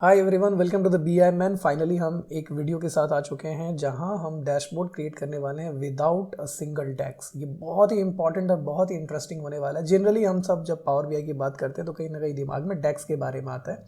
Hi everyone, welcome to the B I man. Finally हम एक video के साथ आ चुके हैं जहां हम डैशबोर्ड क्रिएट करने वाले हैं विदाउट अ सिंगल टैक्स। ये बहुत ही इंपॉर्टेंट और बहुत ही इंटरेस्टिंग होने वाला है। जनरली हम सब जब पावर बीआई की बात करते हैं तो कहीं ना कहीं दिमाग में डेक्स के बारे में आता है,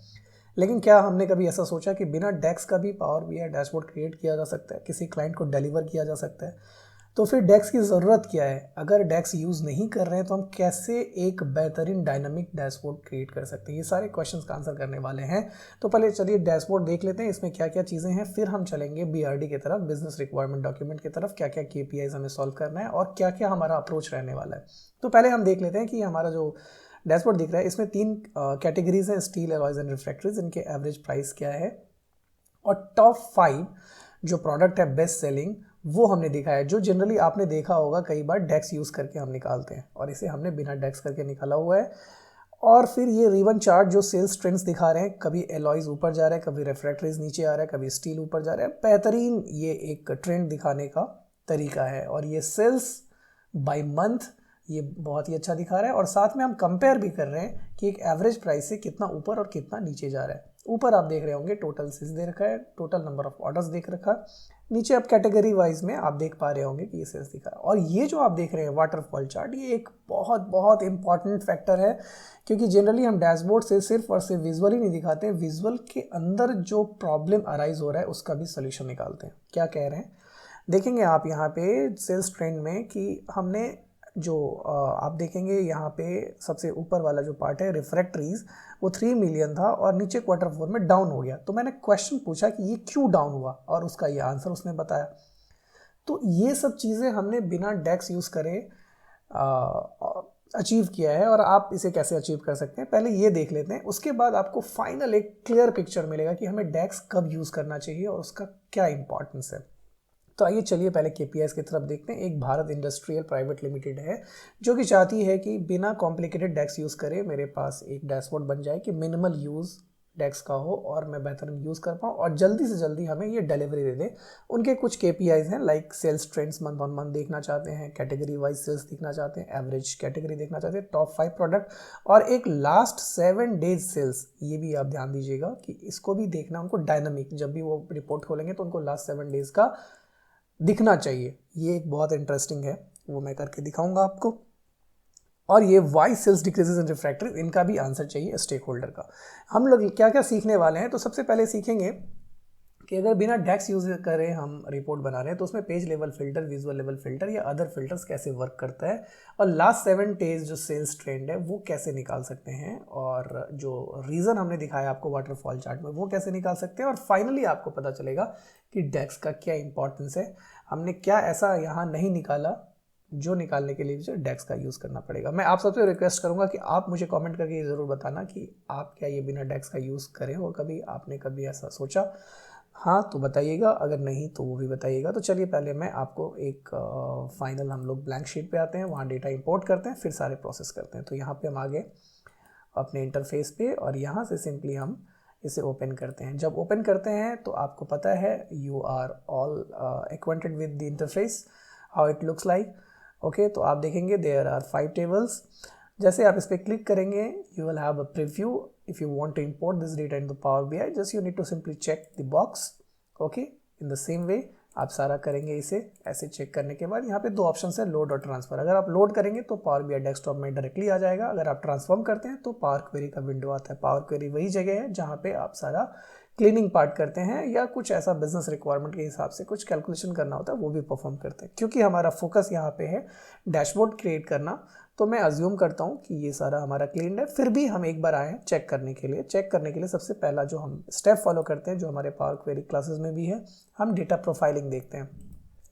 लेकिन क्या हमने कभी ऐसा सोचा कि बिना डेक्स का भी पावर बीआई डैशबोर्ड क्रिएट किया जा सकता है, किसी क्लाइंट को डिलीवर किया जा सकता है? तो फिर डेक्स की ज़रूरत क्या है? अगर डेक्स यूज़ नहीं कर रहे हैं तो हम कैसे एक बेहतरीन डायनामिक डैशबोर्ड क्रिएट कर सकते हैं? ये सारे क्वेश्चंस का आंसर करने वाले हैं। तो पहले चलिए डैशबोर्ड देख लेते हैं, इसमें क्या क्या चीज़ें हैं, फिर हम चलेंगे बीआरडी की तरफ, बिजनेस रिक्वायरमेंट डॉक्यूमेंट की तरफ, क्या क्या केपीआईज हमें सॉल्व करना है और क्या क्या हमारा अप्रोच रहने वाला है। तो पहले हम देख लेते हैं कि हमारा जो डैशबोर्ड दिख रहा है इसमें तीन कैटेगरीज हैं, स्टील, एलॉयज एंड रिफ्रैक्टरीज। इनके एवरेज प्राइस क्या है और टॉप 5 जो प्रोडक्ट है बेस्ट सेलिंग, वो हमने दिखा है। जो जनरली आपने देखा होगा कई बार डेक्स यूज़ करके हम निकालते हैं, और इसे हमने बिना डेक्स करके निकाला हुआ है। और फिर ये रिवन चार्ट जो सेल्स ट्रेंड्स दिखा रहे हैं, कभी एलॉयज ऊपर जा रहा है, कभी रेफ्रैक्टरीज नीचे आ रहा है, कभी स्टील ऊपर जा रहा है। बेहतरीन ये एक ट्रेंड दिखाने का तरीका है, और ये सेल्स बाय मंथ ये बहुत ही अच्छा दिखा रहा है। और साथ में हम कंपेयर भी कर रहे हैं कि एक एवरेज प्राइस से कितना ऊपर और कितना नीचे जा रहा है। ऊपर आप देख रहे होंगे टोटल सेल्स दे रखा है, टोटल नंबर ऑफ ऑर्डर्स देख रखा है। नीचे आप कैटेगरी वाइज में आप देख पा रहे होंगे कि ये सेल्स दिखा है। और ये जो आप देख रहे हैं वाटरफॉल चार्ट, ये एक बहुत बहुत इंपॉर्टेंट फैक्टर है, क्योंकि जनरली हम डैशबोर्ड से सिर्फ और सिर्फ विजुअल ही नहीं दिखाते हैं, विजुअल के अंदर जो प्रॉब्लम अराइज हो रहा है उसका भी सोल्यूशन निकालते हैं। क्या कह रहे हैं देखेंगे आप यहाँ पे सेल्स ट्रेंड में कि हमने जो आप देखेंगे यहाँ पे सबसे ऊपर वाला जो पार्ट है रिफ्रैक्टरीज, वो 3 मिलियन था और नीचे क्वार्टर 4 में डाउन हो गया। तो मैंने क्वेश्चन पूछा कि ये क्यों डाउन हुआ, और उसका ये आंसर उसने बताया। तो ये सब चीज़ें हमने बिना डेक्स यूज़ करे अचीव किया है, और आप इसे कैसे अचीव कर सकते हैं पहले ये देख लेते हैं। उसके बाद आपको फाइनल एक क्लियर पिक्चर मिलेगा कि हमें डेक्स कब यूज़ करना चाहिए और उसका क्या इंपॉर्टेंस है। तो आइए चलिए पहले केपीआईज की तरफ देखते हैं। एक भारत इंडस्ट्रियल प्राइवेट लिमिटेड है जो कि चाहती है कि बिना कॉम्प्लिकेटेड डेक्स यूज़ करे मेरे पास एक डैशबोर्ड बन जाए कि मिनिमल यूज़ डेक्स का हो और मैं बेहतर यूज़ कर पाऊँ और जल्दी से जल्दी हमें ये डिलीवरी दे दे। उनके कुछ केपीआईज हैं, like sales trends month on month देखना चाहते हैं, कैटेगरी वाइज सेल्स देखना चाहते हैं, एवरेज कैटेगरी देखना चाहते हैं, टॉप 5 प्रोडक्ट, और एक लास्ट 7 डेज सेल्स। ये भी आप ध्यान दीजिएगा कि इसको भी देखना उनको डायनामिक, जब भी वो रिपोर्ट खोलेंगे तो उनको लास्ट 7 डेज का दिखना चाहिए। ये एक बहुत इंटरेस्टिंग है, वो मैं करके दिखाऊंगा आपको। और ये why sales decreases in refractory, इनका भी आंसर चाहिए स्टेक होल्डर का। हम लोग क्या क्या सीखने वाले हैं, तो सबसे पहले सीखेंगे कि अगर बिना डेक्स यूज करें हम रिपोर्ट बना रहे हैं तो उसमें page level filter, visual level filter या अदर फिल्टर्स कैसे वर्क करता है, और लास्ट 7 डेज जो सेल्स ट्रेंड है वो कैसे निकाल सकते हैं, और जो रीज़न हमने दिखाया आपको वाटरफॉल चार्ट में वो कैसे निकाल सकते हैं। और फाइनली आपको पता चलेगा कि डेक्स का क्या इंपॉर्टेंस है, हमने क्या ऐसा यहाँ नहीं निकाला जो निकालने के लिए मुझे डेक्स का यूज़ करना पड़ेगा। मैं आप सबसे रिक्वेस्ट करूंगा कि आप मुझे कमेंट करके ये ज़रूर बताना कि आप क्या ये बिना डेक्स का यूज़ करें, और कभी आपने कभी ऐसा सोचा? हाँ तो बताइएगा, अगर नहीं तो वो भी बताइएगा। तो चलिए पहले मैं आपको एक फाइनल, हम लोग ब्लैंक शीट पे आते हैं, वहाँ डेटा इंपोर्ट करते हैं, फिर सारे प्रोसेस करते हैं। तो यहाँ पे हम आ गए अपने इंटरफेस पे, और यहाँ से सिंपली हम इसे ओपन करते हैं। जब ओपन करते हैं तो आपको पता है you are all acquainted with the interface, how it looks like. Okay, तो आप देखेंगे देयर आर 5 टेबल्स। जैसे आप इस पर क्लिक करेंगे you will have a preview. If you want to import this data in the power BI, just you need to simply check the box. Okay, in the same way आप सारा करेंगे इसे ऐसे। चेक करने के बाद यहाँ पे 2 ऑप्शन है, लोड और ट्रांसफर। अगर आप लोड करेंगे तो पावर बीआई डेस्कटॉप में डायरेक्टली आ जाएगा, अगर आप ट्रांसफॉर्म करते हैं तो पावर क्वेरी का विंडो आता है। पावर क्वेरी वही जगह है जहाँ पे आप सारा क्लीनिंग पार्ट करते हैं, या कुछ ऐसा बिजनेस रिक्वायरमेंट के हिसाब से कुछ कैलकुलेशन करना होता है वो भी परफॉर्म करते हैं। क्योंकि हमारा फोकस यहाँ पे है डैशबोर्ड क्रिएट करना, तो मैं अज्यूम करता हूँ कि ये सारा हमारा क्लीन है। फिर भी हम एक बार आए हैं चेक करने के लिए। चेक करने के लिए सबसे पहला जो हम स्टेप फॉलो करते हैं, जो हमारे पावर क्वेरी क्लासेस में भी है, हम डेटा प्रोफाइलिंग देखते हैं।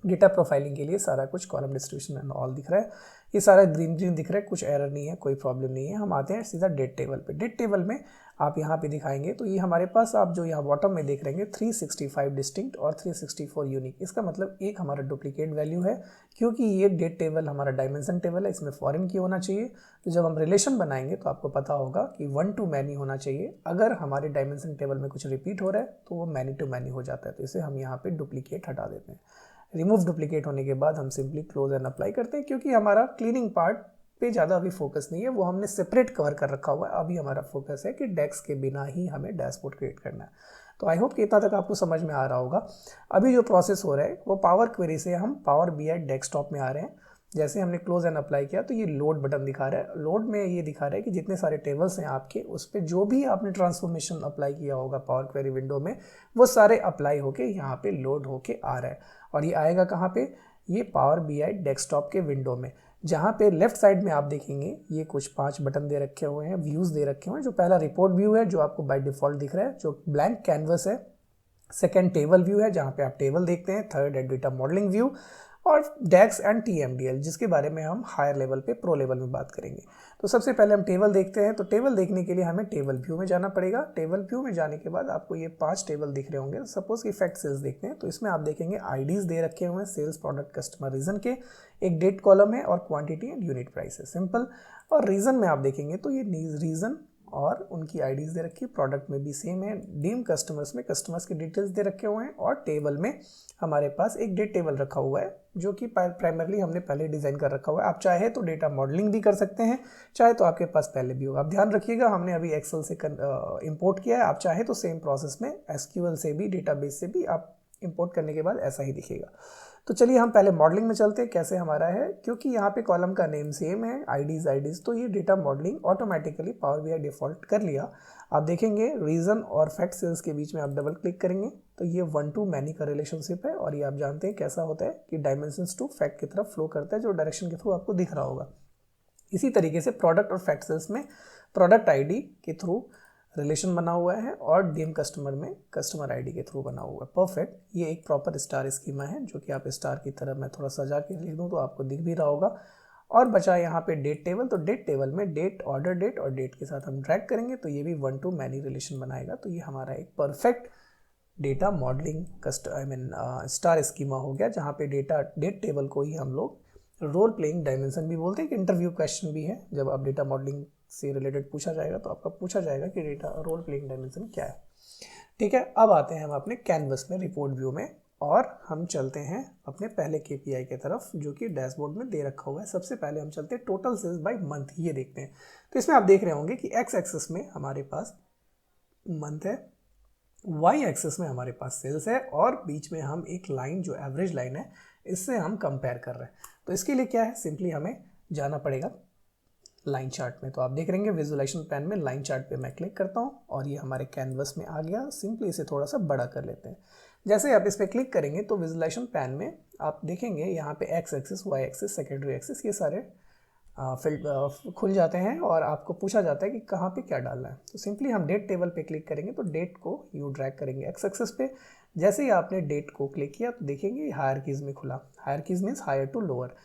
डेटा प्रोफाइलिंग के लिए सारा कुछ कॉलम डिस्ट्रीब्यूशन एंड ऑल दिख रहा है, ये सारा ग्रीन ग्रीन दिख रहा है, कुछ एरर नहीं है, कोई प्रॉब्लम नहीं है। हम आते हैं सीधा डेट टेबल पे। डेट टेबल में आप यहाँ पे दिखाएंगे तो ये हमारे पास आप जो यहाँ बॉटम में देख रहेंगे 365 डिस्टिंक्ट और 364 यूनिक। इसका मतलब एक हमारा डुप्लीकेट वैल्यू है, क्योंकि ये डेट टेबल हमारा डायमेंशन टेबल है, इसमें फॉरेन की होना चाहिए। तो जब हम रिलेशन बनाएंगे तो आपको पता होगा कि 1 to मैनी होना चाहिए। अगर हमारे डायमेंशन टेबल में कुछ रिपीट हो रहा है तो वो मैनी टू मैनी हो जाता है, तो इसे हम यहाँ पे डुप्लीकेट हटा देते हैं। रिमूव डुप्लीकेट होने के बाद हम सिंपली क्लोज एंड अप्लाई करते हैं, क्योंकि हमारा क्लीनिंग पार्ट पे ज़्यादा अभी फोकस नहीं है, वो हमने सेपरेट कवर कर रखा हुआ है। अभी हमारा फोकस है कि डेक्स के बिना ही हमें डैशबोर्ड क्रिएट करना है। तो आई होप कि इतना तक आपको समझ में आ रहा होगा। अभी जो प्रोसेस हो रहा है वो पावर क्वेरी से हम पावर BI डेस्कटॉप में आ रहे हैं। जैसे हमने क्लोज एंड अप्लाई किया तो ये लोड बटन दिखा रहा है। लोड में ये दिखा रहा है कि जितने सारे टेबल्स हैं आपके, उस पर जो भी आपने ट्रांसफॉर्मेशन अप्लाई किया होगा पावर क्वेरी विंडो में, वो सारे अप्लाई होके यहाँ पे लोड होके आ रहा है। और ये आएगा कहाँ पे? ये पावर BI डेस्कटॉप के विंडो में, जहाँ पे लेफ्ट साइड में आप देखेंगे ये कुछ 5 बटन दे रखे हुए हैं, व्यूज़ दे रखे हुए हैं। जो पहला रिपोर्ट व्यू है जो आपको बाय डिफॉल्ट दिख रहा है, जो ब्लैंक कैनवस है। सेकेंड टेबल व्यू है जहाँ पे आप टेबल देखते हैं। थर्ड है डेटा मॉडलिंग व्यू। और डेक्स एंड TMDL, जिसके बारे में हम हायर लेवल पे प्रो लेवल में बात करेंगे। तो सबसे पहले हम टेबल देखते हैं। तो टेबल देखने के लिए हमें टेबल व्यू में जाना पड़ेगा। टेबल व्यू में जाने के बाद आपको ये 5 टेबल दिख रहे होंगे। सपोज कि फैक्ट सेल्स देखते हैं तो इसमें आप देखेंगे IDs दे रखे हुए हैं, सेल्स, प्रोडक्ट, कस्टमर, रीजन के। एक डेट कॉलम है और क्वांटिटी एंड यूनिट प्राइस है, सिंपल। और रीजन में आप देखेंगे तो ये रीजन और उनकी IDs दे रखी है। प्रोडक्ट में भी सेम है। डीम कस्टमर्स में कस्टमर्स की डिटेल्स दे रखे हुए हैं। और टेबल में हमारे पास एक डेट टेबल रखा हुआ है जो कि प्राइमरली हमने पहले डिज़ाइन कर रखा हुआ है। आप चाहे तो डेटा मॉडलिंग भी कर सकते हैं, चाहे तो आपके पास पहले भी होगा। आप ध्यान रखिएगा हमने अभी एक्सेल से इंपोर्ट किया है। आप चाहे तो सेम प्रोसेस में SQL से भी, डेटाबेस से भी आप इंपोर्ट करने के बाद ऐसा ही दिखेगा। तो चलिए हम पहले मॉडलिंग में चलते हैं कैसे हमारा है। क्योंकि यहाँ पे कॉलम का नेम सेम है, IDs, तो ये data modelling automatically power BI default कर लिया। आप देखेंगे रीजन और फैक्ट सेल्स के बीच में आप डबल क्लिक करेंगे तो ये 1 to many का रिलेशनशिप है। और ये आप जानते हैं कैसा होता है कि डायमेंशंस टू फैक्ट की तरफ फ्लो करता है, जो डायरेक्शन के थ्रू आपको दिख रहा होगा। इसी तरीके से प्रोडक्ट और फैक्ट सेल्स में प्रोडक्ट ID के थ्रू रिलेशन बना हुआ है और डीम कस्टमर में कस्टमर ID के थ्रू बना हुआ है। परफेक्ट। ये एक प्रॉपर स्टार स्कीमा है जो कि आप स्टार की तरह, मैं थोड़ा सजा के लिख दूँ तो आपको दिख भी रहा होगा। और बचा यहाँ पे डेट टेबल। तो डेट टेबल में डेट, ऑर्डर डेट और डेट के साथ हम ड्रैग करेंगे तो ये भी 1 to many रिलेशन बनाएगा। तो ये हमारा एक perfect data modelling star schema हो गया, जहाँ पे डेट टेबल को ही हम लोग रोल प्लेइंग डायमेंशन भी बोलते हैं। कि इंटरव्यू क्वेश्चन भी है, जब आप डेटा मॉडलिंग से रिलेटेड पूछा जाएगा तो आपका पूछा जाएगा कि डेटा रोल प्लेइंग डायमेंशन क्या है। ठीक है, अब आते हैं हम अपने कैनवस में, रिपोर्ट व्यू में, और हम चलते हैं अपने पहले KPI की तरफ जो कि डैशबोर्ड में दे रखा हुआ है। सबसे पहले हम चलते हैं टोटल सेल्स बाय मंथ, ये देखते हैं। तो इसमें आप देख रहे होंगे कि X एक्सिस में हमारे पास मंथ है, Y एक्सिस में हमारे पास सेल्स है, और बीच में हम एक लाइन जो एवरेज लाइन है इससे हम कंपेयर कर रहे हैं। तो इसके लिए क्या है, सिंपली हमें जाना पड़ेगा लाइन चार्ट में। तो आप देख रहेंगे विजुअलाइजेशन पैन में लाइन चार्ट पे मैं क्लिक करता हूँ और ये हमारे कैनवस में आ गया। सिंपली इसे थोड़ा सा बड़ा कर लेते हैं। जैसे आप इस पर क्लिक करेंगे तो विजुअलाइजेशन पैन में आप देखेंगे यहाँ पे X axis, Y axis, secondary axis, ये सारे फील्ड खुल जाते हैं और आपको पूछा जाता है कि कहाँ पे क्या डालना है। तो सिंपली हम डेट टेबल पे क्लिक करेंगे तो डेट को यू ड्रैग करेंगे X एक्सिस पे। जैसे ही आपने डेट को क्लिक किया तो देखेंगे हायरकीज में खुला। Hierarchies means higher to lower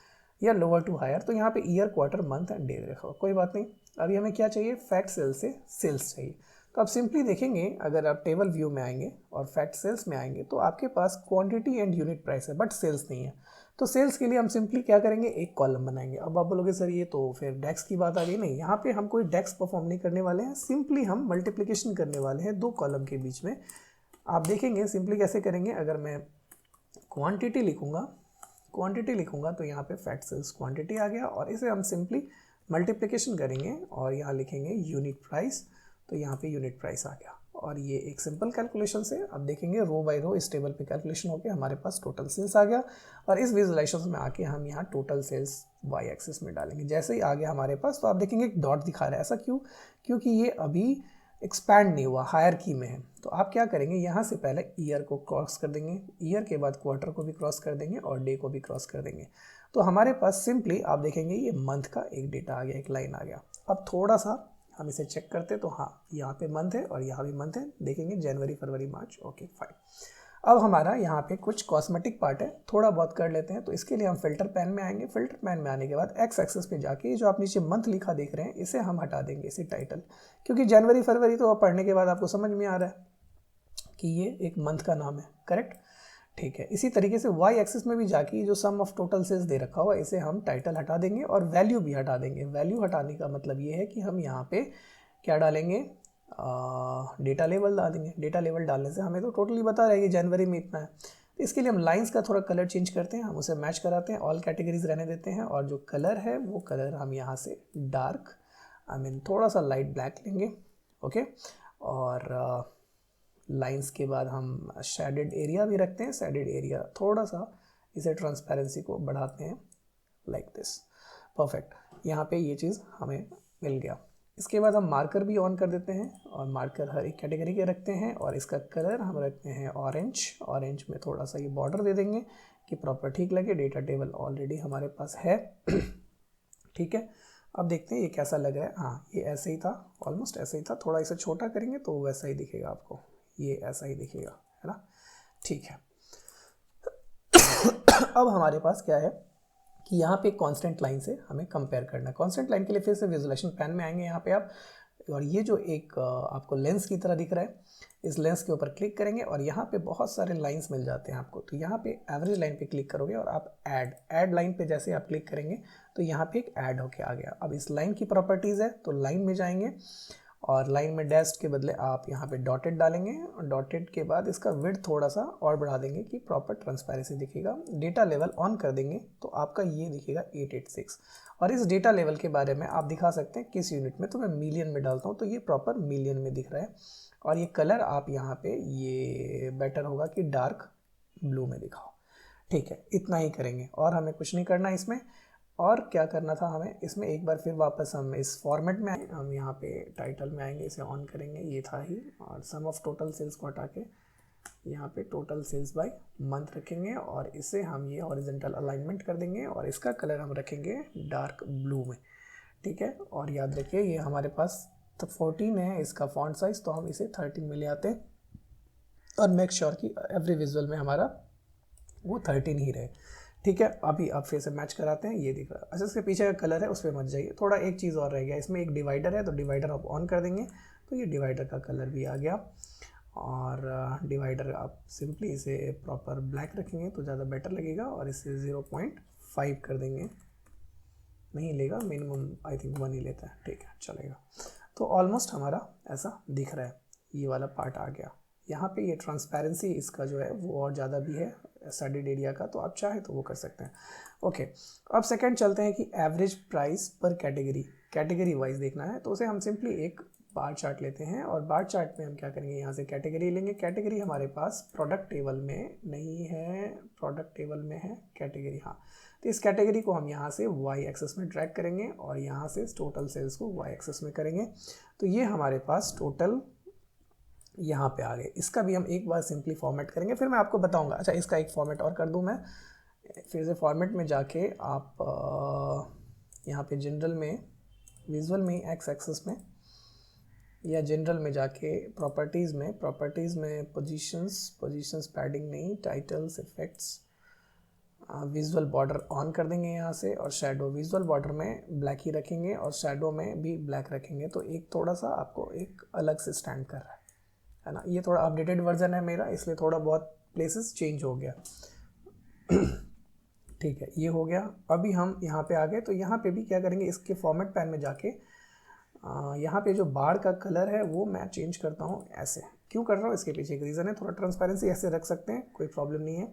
या लोअर टू हायर। तो यहाँ पे year, quarter, month and day रखा हो, कोई बात नहीं। अभी हमें क्या चाहिए, फैक्ट सेल से सेल्स चाहिए। तो आप सिंपली देखेंगे, अगर आप टेबल व्यू में आएंगे और फैक्ट सेल्स में आएंगे तो आपके पास क्वांटिटी एंड यूनिट प्राइस है बट सेल्स नहीं है। तो सेल्स के लिए हम सिंपली क्या करेंगे, एक कॉलम बनाएंगे। अब आप बोलोगे सर ये तो फिर डेक्स की बात आ गई। नहीं, यहाँ पे हम कोई डेक्स परफॉर्म नहीं करने वाले हैं, सिंपली हम मल्टीप्लिकेशन करने वाले हैं 2 कॉलम के बीच में। आप देखेंगे सिंपली कैसे करेंगे। अगर मैं क्वांटिटी लिखूंगा तो यहाँ पे फैक्ट सेल्स क्वांटिटी आ गया और इसे हम सिंपली मल्टीप्लिकेशन करेंगे और यहाँ लिखेंगे यूनिट प्राइस। तो यहाँ पे यूनिट प्राइस आ गया और ये एक सिंपल कैलकुलेशन से आप देखेंगे रो बाय रो इस टेबल पे कैलकुलेशन होकर हमारे पास टोटल सेल्स आ गया। और इस विजुअलाइजेशन में आके हम यहाँ टोटल सेल्स Y एक्सिस में डालेंगे। जैसे ही आ गया हमारे पास तो आप देखेंगे एक डॉट दिखा रहा है। ऐसा क्यों? क्योंकि ये अभी एक्सपैंड नहीं हुआ, हायर की में है। तो आप क्या करेंगे, यहाँ से पहले ईयर को क्रॉस कर देंगे, ईयर के बाद क्वार्टर को भी क्रॉस कर देंगे और डे को भी क्रॉस कर देंगे। तो हमारे पास सिंपली आप देखेंगे ये मंथ का एक डेटा आ गया, एक लाइन आ गया। अब थोड़ा सा हम इसे चेक करते तो हाँ, यहाँ पे मंथ है और यहाँ भी मंथ है। देखेंगे जनवरी, फरवरी, मार्च, ओके फाइन। अब हमारा यहाँ पे कुछ कॉस्मेटिक पार्ट है, थोड़ा बहुत कर लेते हैं। तो इसके लिए हम फिल्टर पैन में आएंगे। फिल्टर पैन में आने के बाद X एक्सिस पे जाके जो आप नीचे मंथ लिखा देख रहे हैं इसे हम हटा देंगे, इसे टाइटल। क्योंकि जनवरी, फरवरी तो आप पढ़ने के बाद आपको समझ में आ रहा है कि ये एक मंथ का नाम है, करेक्ट? ठीक है। इसी तरीके से Y एक्सिस में भी जाके जो सम ऑफ टोटल सेल्स दे रखा हुआ इसे हम टाइटल हटा देंगे और वैल्यू भी हटा देंगे। वैल्यू हटाने का मतलब ये है कि हम यहाँ पे क्या डालेंगे, डेटा लेवल डालेंगे। डेटा लेवल डालने से हमें तो टोटली बता रहा है कि जनवरी में इतना है। तो इसके लिए हम लाइंस का थोड़ा कलर चेंज करते हैं, हम उसे मैच कराते हैं, ऑल कैटेगरीज रहने देते हैं, और जो कलर है वो कलर हम यहाँ से डार्क थोड़ा सा लाइट ब्लैक लेंगे। ओके, और लाइंस के बाद हम शेडेड एरिया भी रखते हैं, शेडेड एरिया थोड़ा सा इसे ट्रांसपेरेंसी को बढ़ाते हैं लाइक दिस। परफेक्ट, यहाँ पे ये चीज़ हमें मिल गया। इसके बाद हम मार्कर भी ऑन कर देते हैं, और मार्कर हर एक कैटेगरी के रखते हैं, और इसका कलर हम रखते हैं ऑरेंज। ऑरेंज में थोड़ा सा ये बॉर्डर दे देंगे कि प्रॉपर ठीक लगे। डेटा टेबल ऑलरेडी हमारे पास है। ठीक है, अब देखते हैं ये कैसा लग रहा है। हाँ, ये ऐसे ही था, ऑलमोस्ट ऐसे ही था, थोड़ा इसे छोटा करेंगे तो वैसा ही दिखेगा आपको, ये ऐसा ही दिखेगा, है ना। ठीक है। अब हमारे पास क्या है कि यहाँ पे कांस्टेंट लाइन से हमें कंपेयर करना है। कांस्टेंट लाइन के लिए फिर से विजुअलाइजेशन पैन में आएंगे यहाँ पे आप, और ये जो एक आपको लेंस की तरह दिख रहा है, इस लेंस के ऊपर क्लिक करेंगे और यहाँ पे बहुत सारे लाइंस मिल जाते हैं आपको। तो यहाँ पे एवरेज लाइन पे क्लिक करोगे और आप ऐड लाइन पे जैसे आप क्लिक करेंगे तो यहाँ पे एक ऐड होके आ गया। अब इस लाइन की प्रॉपर्टीज़ है तो लाइन में जाएंगे, और लाइन में डैश के बदले आप यहाँ पे डॉटेड डालेंगे, और डॉटेड के बाद इसका विड्थ थोड़ा सा और बढ़ा देंगे कि प्रॉपर ट्रांसपेरेंसी दिखेगा। डेटा लेवल ऑन कर देंगे तो आपका ये दिखेगा 886, और इस डेटा लेवल के बारे में आप दिखा सकते हैं किस यूनिट में, तो मैं मिलियन में डालता हूँ तो ये प्रॉपर मिलियन में दिख रहा है। और ये कलर आप यहाँ पे ये बेटर होगा कि डार्क ब्लू में दिखाओ। ठीक है, इतना ही करेंगे और हमें कुछ नहीं करना इसमें। और क्या करना था हमें इसमें, एक बार फिर वापस हम इस फॉर्मेट में आए, हम यहाँ पे टाइटल में आएंगे, इसे ऑन करेंगे, ये था ही, और सम ऑफ टोटल सेल्स को हटा के यहाँ पे टोटल सेल्स बाय मंथ रखेंगे, और इसे हम ये हॉरिजॉन्टल अलाइनमेंट कर देंगे, और इसका कलर हम रखेंगे डार्क ब्लू में। ठीक है, और याद रखिए ये हमारे पास तो 14 है इसका फॉन्ट साइज, तो हम इसे 13 में ले आते हैं, और मेक श्योर कि एवरी विजुअल में हमारा वो 13 ही रहे। ठीक है, अभी आप फिर से मैच कराते हैं, ये दिख रहा है। अच्छा, इसके पीछे का कलर है उस पर मत जाइए, थोड़ा एक चीज़ और रह गया, इसमें एक डिवाइडर है, तो डिवाइडर आप ऑन कर देंगे तो ये डिवाइडर का कलर भी आ गया। और डिवाइडर आप सिंपली इसे प्रॉपर ब्लैक रखेंगे तो ज़्यादा बेटर लगेगा, और इसे 0.5 कर देंगे, नहीं लेगा, मिनिमम आई थिंक 1 ही लेता है। ठीक है, चलेगा। तो ऑलमोस्ट हमारा ऐसा दिख रहा है, ये वाला पार्ट आ गया। यहाँ पे ये ट्रांसपेरेंसी इसका जो है वो और ज़्यादा भी है शेडेड एरिया का, तो आप चाहे तो वो कर सकते हैं। ओके, अब सेकंड चलते हैं कि एवरेज प्राइस पर कैटेगरी वाइज देखना है, तो उसे हम सिंपली एक बार चार्ट लेते हैं, और बार चार्ट में हम क्या करेंगे, यहाँ से कैटेगरी लेंगे। कैटेगरी हमारे पास प्रोडक्ट टेबल में नहीं है, प्रोडक्ट टेबल में है कैटेगरी, हाँ। तो इस कैटेगरी को हम यहाँ से वाई एक्सेस में ड्रैग करेंगे, और यहाँ से टोटल सेल्स को वाई एक्सेस में करेंगे, तो ये हमारे पास टोटल यहाँ पे आ गए। इसका भी हम एक बार सिंपली फॉर्मेट करेंगे, फिर मैं आपको बताऊंगा। अच्छा, इसका एक फॉर्मेट और कर दूँ मैं, फिर से फॉर्मेट में जाके आप यहाँ पे जनरल में, विजुअल में, एक्स एक्सेस में, या जनरल में जाके प्रॉपर्टीज़ में पोजीशंस पैडिंग नहीं, titles, effects, visual border on कर देंगे यहाँ से, और शेडो विजुअल बॉर्डर में ब्लैक ही रखेंगे, और शेडो में भी ब्लैक रखेंगे, तो एक थोड़ा सा आपको एक अलग से स्टैंड कर रहा है ना। ये थोड़ा अपडेटेड वर्जन है मेरा, इसलिए थोड़ा बहुत प्लेसेस चेंज हो गया। ठीक है, ये हो गया। अभी हम यहाँ पे आ गए, तो यहाँ पे भी क्या करेंगे, इसके फॉर्मेट पैन में जाके यहाँ पे जो बार का कलर है वो मैं चेंज करता हूँ ऐसे। क्यों कर रहा हूँ, इसके पीछे एक रीज़न है, थोड़ा ट्रांसपेरेंसी ऐसे रख सकते हैं, कोई प्रॉब्लम नहीं है।